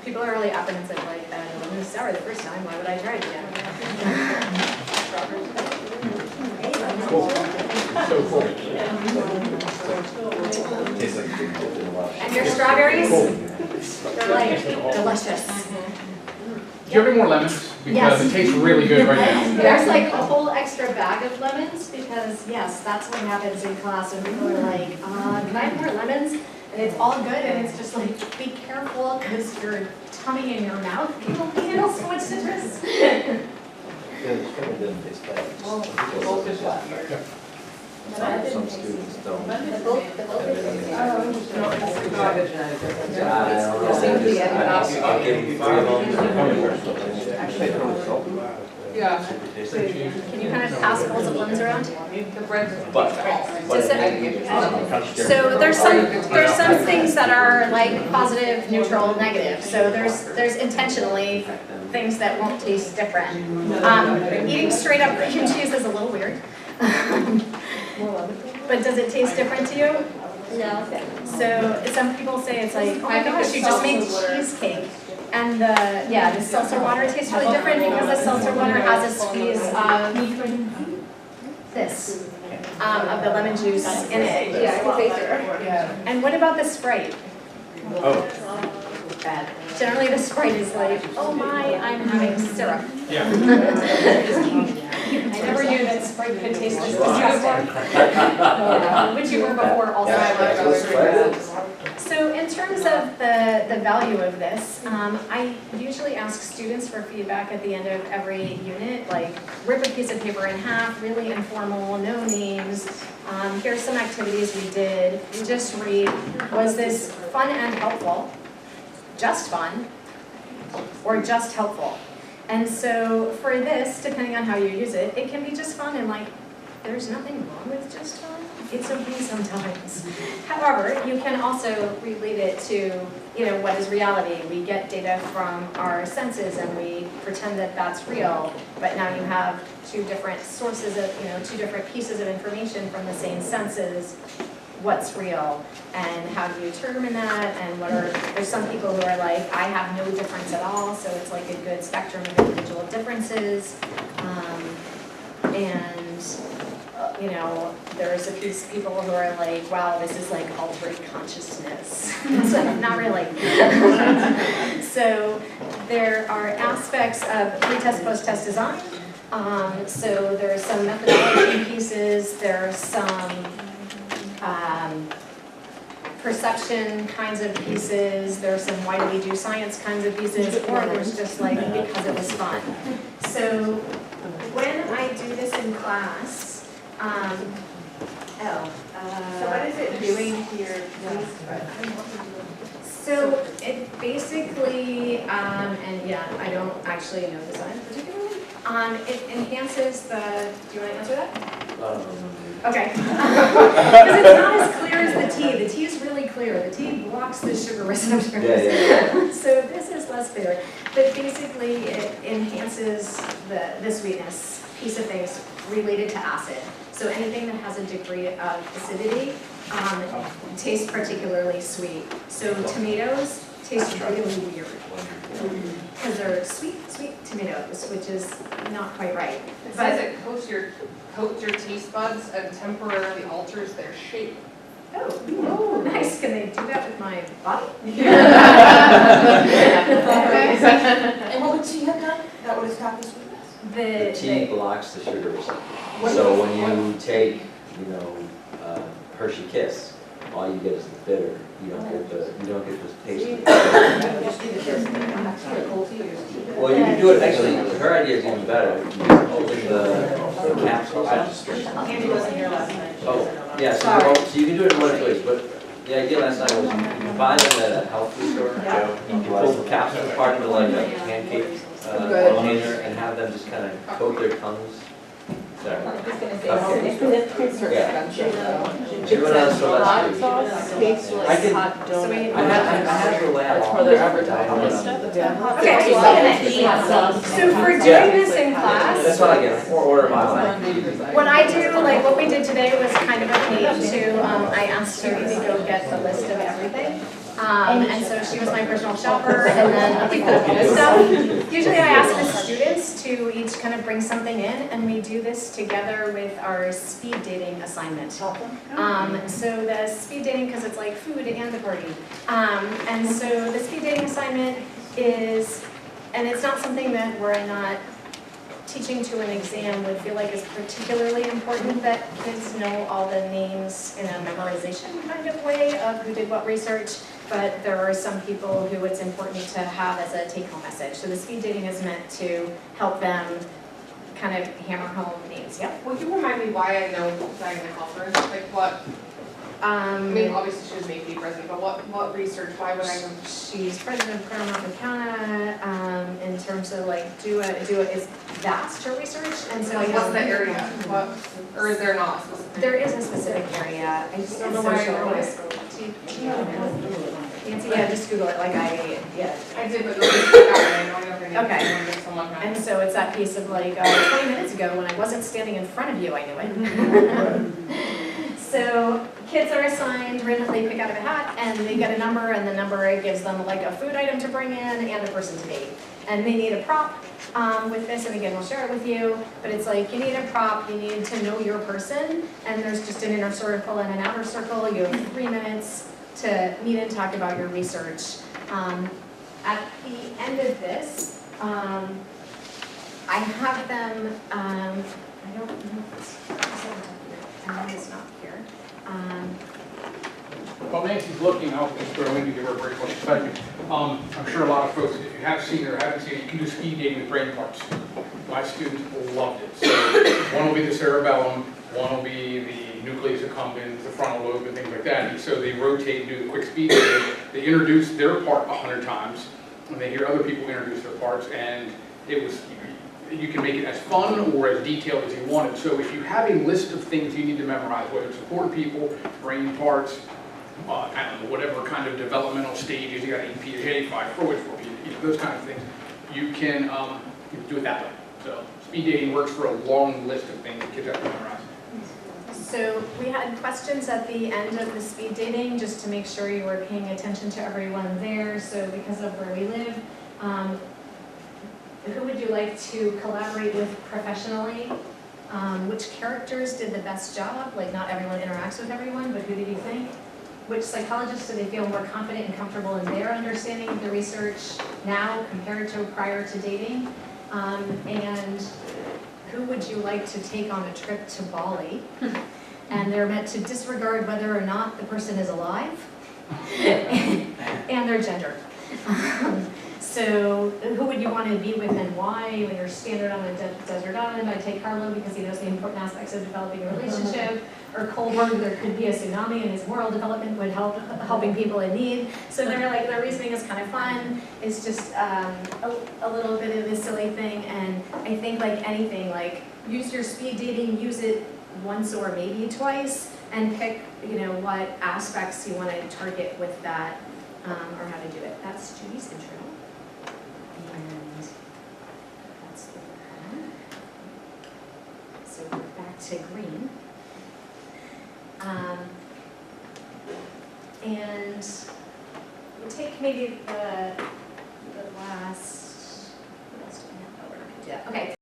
People are really apprehensive, like, lemon was sour the first time, why would I try it again? And your strawberries? They're like delicious. Do you have any more lemons? Because Yes. it tastes really good right now. There's like a whole extra bag of lemons because, yes, that's what happens in class when people are like, can I have more lemons? And it's all good and it's just like, be careful because your tummy and your mouth can only handle so much citrus. Some students don't. I'll give you 3 of them. Yeah. Can you kind of pass bowls of lemons around? The bread. So there's some things that are like positive, neutral, negative. So there's intentionally things that won't taste different. Eating straight up cream cheese is a little weird. But does it taste different to you? No. So some people say it's like, oh my gosh, you just made cheesecake. And the seltzer water tastes really different because the seltzer water has a squeeze of this, of the lemon juice in it. Yeah, I can taste it. And what about the Sprite? Oh. Bad. Generally the Sprite is like, oh my, I'm having syrup. Yeah. I never knew that Sprite could taste this disgusting. Which you were before also. So in terms of the value of this, I usually ask students for feedback at the end of every unit, like rip a piece of paper in half, really informal, no names. Here's some activities we did. Just read, was this fun and helpful? Just fun? Or just helpful? And so for this, depending on how you use it, it can be just fun and like, there's nothing wrong with just fun. It's okay sometimes. However, you can also relate it to, what is reality? We get data from our senses and we pretend that that's real, but now you have 2 different sources of, 2 different pieces of information from the same senses. What's real and how do you determine that, and there's some people who are like, I have no difference at all, so it's like a good spectrum of individual differences. There's a piece of people who are like, wow, this is like altered consciousness. It's like, not really. So there are aspects of pre-test, post-test design. So there are some methodology pieces, there are some perception kinds of pieces, there are some why do we do science kinds of pieces, or there's just like because it was fun. So when I do this in class, So what is it doing to your waste? So it basically, and Yeah, I don't actually know design particularly. It enhances the, do you want to answer that? Okay. Because it's not as clear as the tea. The tea is really clear. The tea blocks the sugar receptors. So this is less clear. But basically, it enhances the sweetness piece of things related to acid. So anything that has a degree of acidity tastes particularly sweet. So tomatoes taste really weird because they're sweet tomatoes, which is not quite right. It says it coats your taste buds and temporarily alters their shape. Oh, nice. Can they do that with my body? And what would tea have done? That would have stopped the sweetness? The tea blocks the sugar receptor. So when you take, Hershey Kiss, all you get is the bitter. You don't get the taste. Well, you can do it actually. Her idea is even better. You just open the capsule. Andy wasn't here last night. Oh, yeah. So you can do it in one place, but the idea last night was you can buy them at a health food store. You pull the capsules apart into like a pancake container and have them just kind of coat their tongues. Sorry. I was gonna say, Okay. yeah. Everyone else, so let's do. Tastes I like can- hot I donuts. have the lab. That's for their advertising. Okay. So for doing this in class, That's what I get. Order my line. what I do, like what we did today was kind of a page too. I asked her to go get the list of everything. And so she was my personal shopper, and then other people do stuff. Usually I ask the students to each kind of bring something in, and we do this together with our speed dating assignment. So the speed dating, because it's like food and a party. And so the speed dating assignment is, and it's not something that we're not teaching to an exam would feel like is particularly important that kids know all the names in a memorization kind of way of who did what research, but there are some people who it's important to have as a take-home message. So the speed dating is meant to help them kind of hammer home names. Yep. Will you remind me why I know Diana Halpern? Like what? I mean, obviously she was an AP president, but what research? Why would I know? She's president of Cornell North Carolina. In terms of like do it is vast her research, and so Like what's the area? What, or is there not a specific? There is a specific area. I just don't know why I know it. Nancy, yeah, just Google it. Like I did, but nobody stuck out. I don't know if Okay. someone had. And so it's that piece of like 20 minutes ago when I wasn't standing in front of you, I knew it. So kids are assigned, randomly pick out of a hat, and they get a number, and the number gives them like a food item to bring in and a person to date. And they need a prop with this, and again, we'll share it with you, but it's like you need a prop, you need to know your person, and there's just an inner circle and an outer circle. You have 3 minutes to meet and talk about your research. At the end of this, I have them, I don't know if it's not here. While Nancy's looking, I'll just throw in to give her a break for a second. I'm sure a lot of folks, if you have seen it or haven't seen it, you can do speed dating with brain parts. My students loved it. So one will be the cerebellum, one will be the nucleus accumbens, the frontal lobe, and things like that. And so they rotate and do the quick speed dating. They introduce their part 100 times, and they hear other people introduce their parts, and it was, you can make it as fun or as detailed as you want it. So if you have a list of things you need to memorize, whether it's important people, brain parts, I don't know, whatever kind of developmental stages, you got APA, 5 Freud, 4 those kind of things, you can do it that way. So speed dating works for a long list of things that kids have to memorize. So we had questions at the end of the speed dating, just to make sure you were paying attention to everyone there. So because of where we live, who would you like to collaborate with professionally? Which characters did the best job? Like not everyone interacts with everyone, but who did you think? Which psychologists do they feel more confident and comfortable in their understanding of the research now compared to prior to dating? And who would you like to take on a trip to Bali? And they're meant to disregard whether or not the person is alive and their gender. So who would you want to be with and why? When you're stranded on a desert island, I take Carlo because he knows the important aspects of developing a relationship. or Coburg, there could be a tsunami and his moral development would help helping people in need. So they're like, their reasoning is kind of fun. It's just a little bit of a silly thing. And I think like anything, like use your speed dating, use it once or maybe twice, and pick, you know, what aspects you want to target with that, or how to do it. That's Judy's intro. And that's the one. So we're back to green. And we'll take maybe the last, what else do we have? Oh, we're not gonna do that. Okay.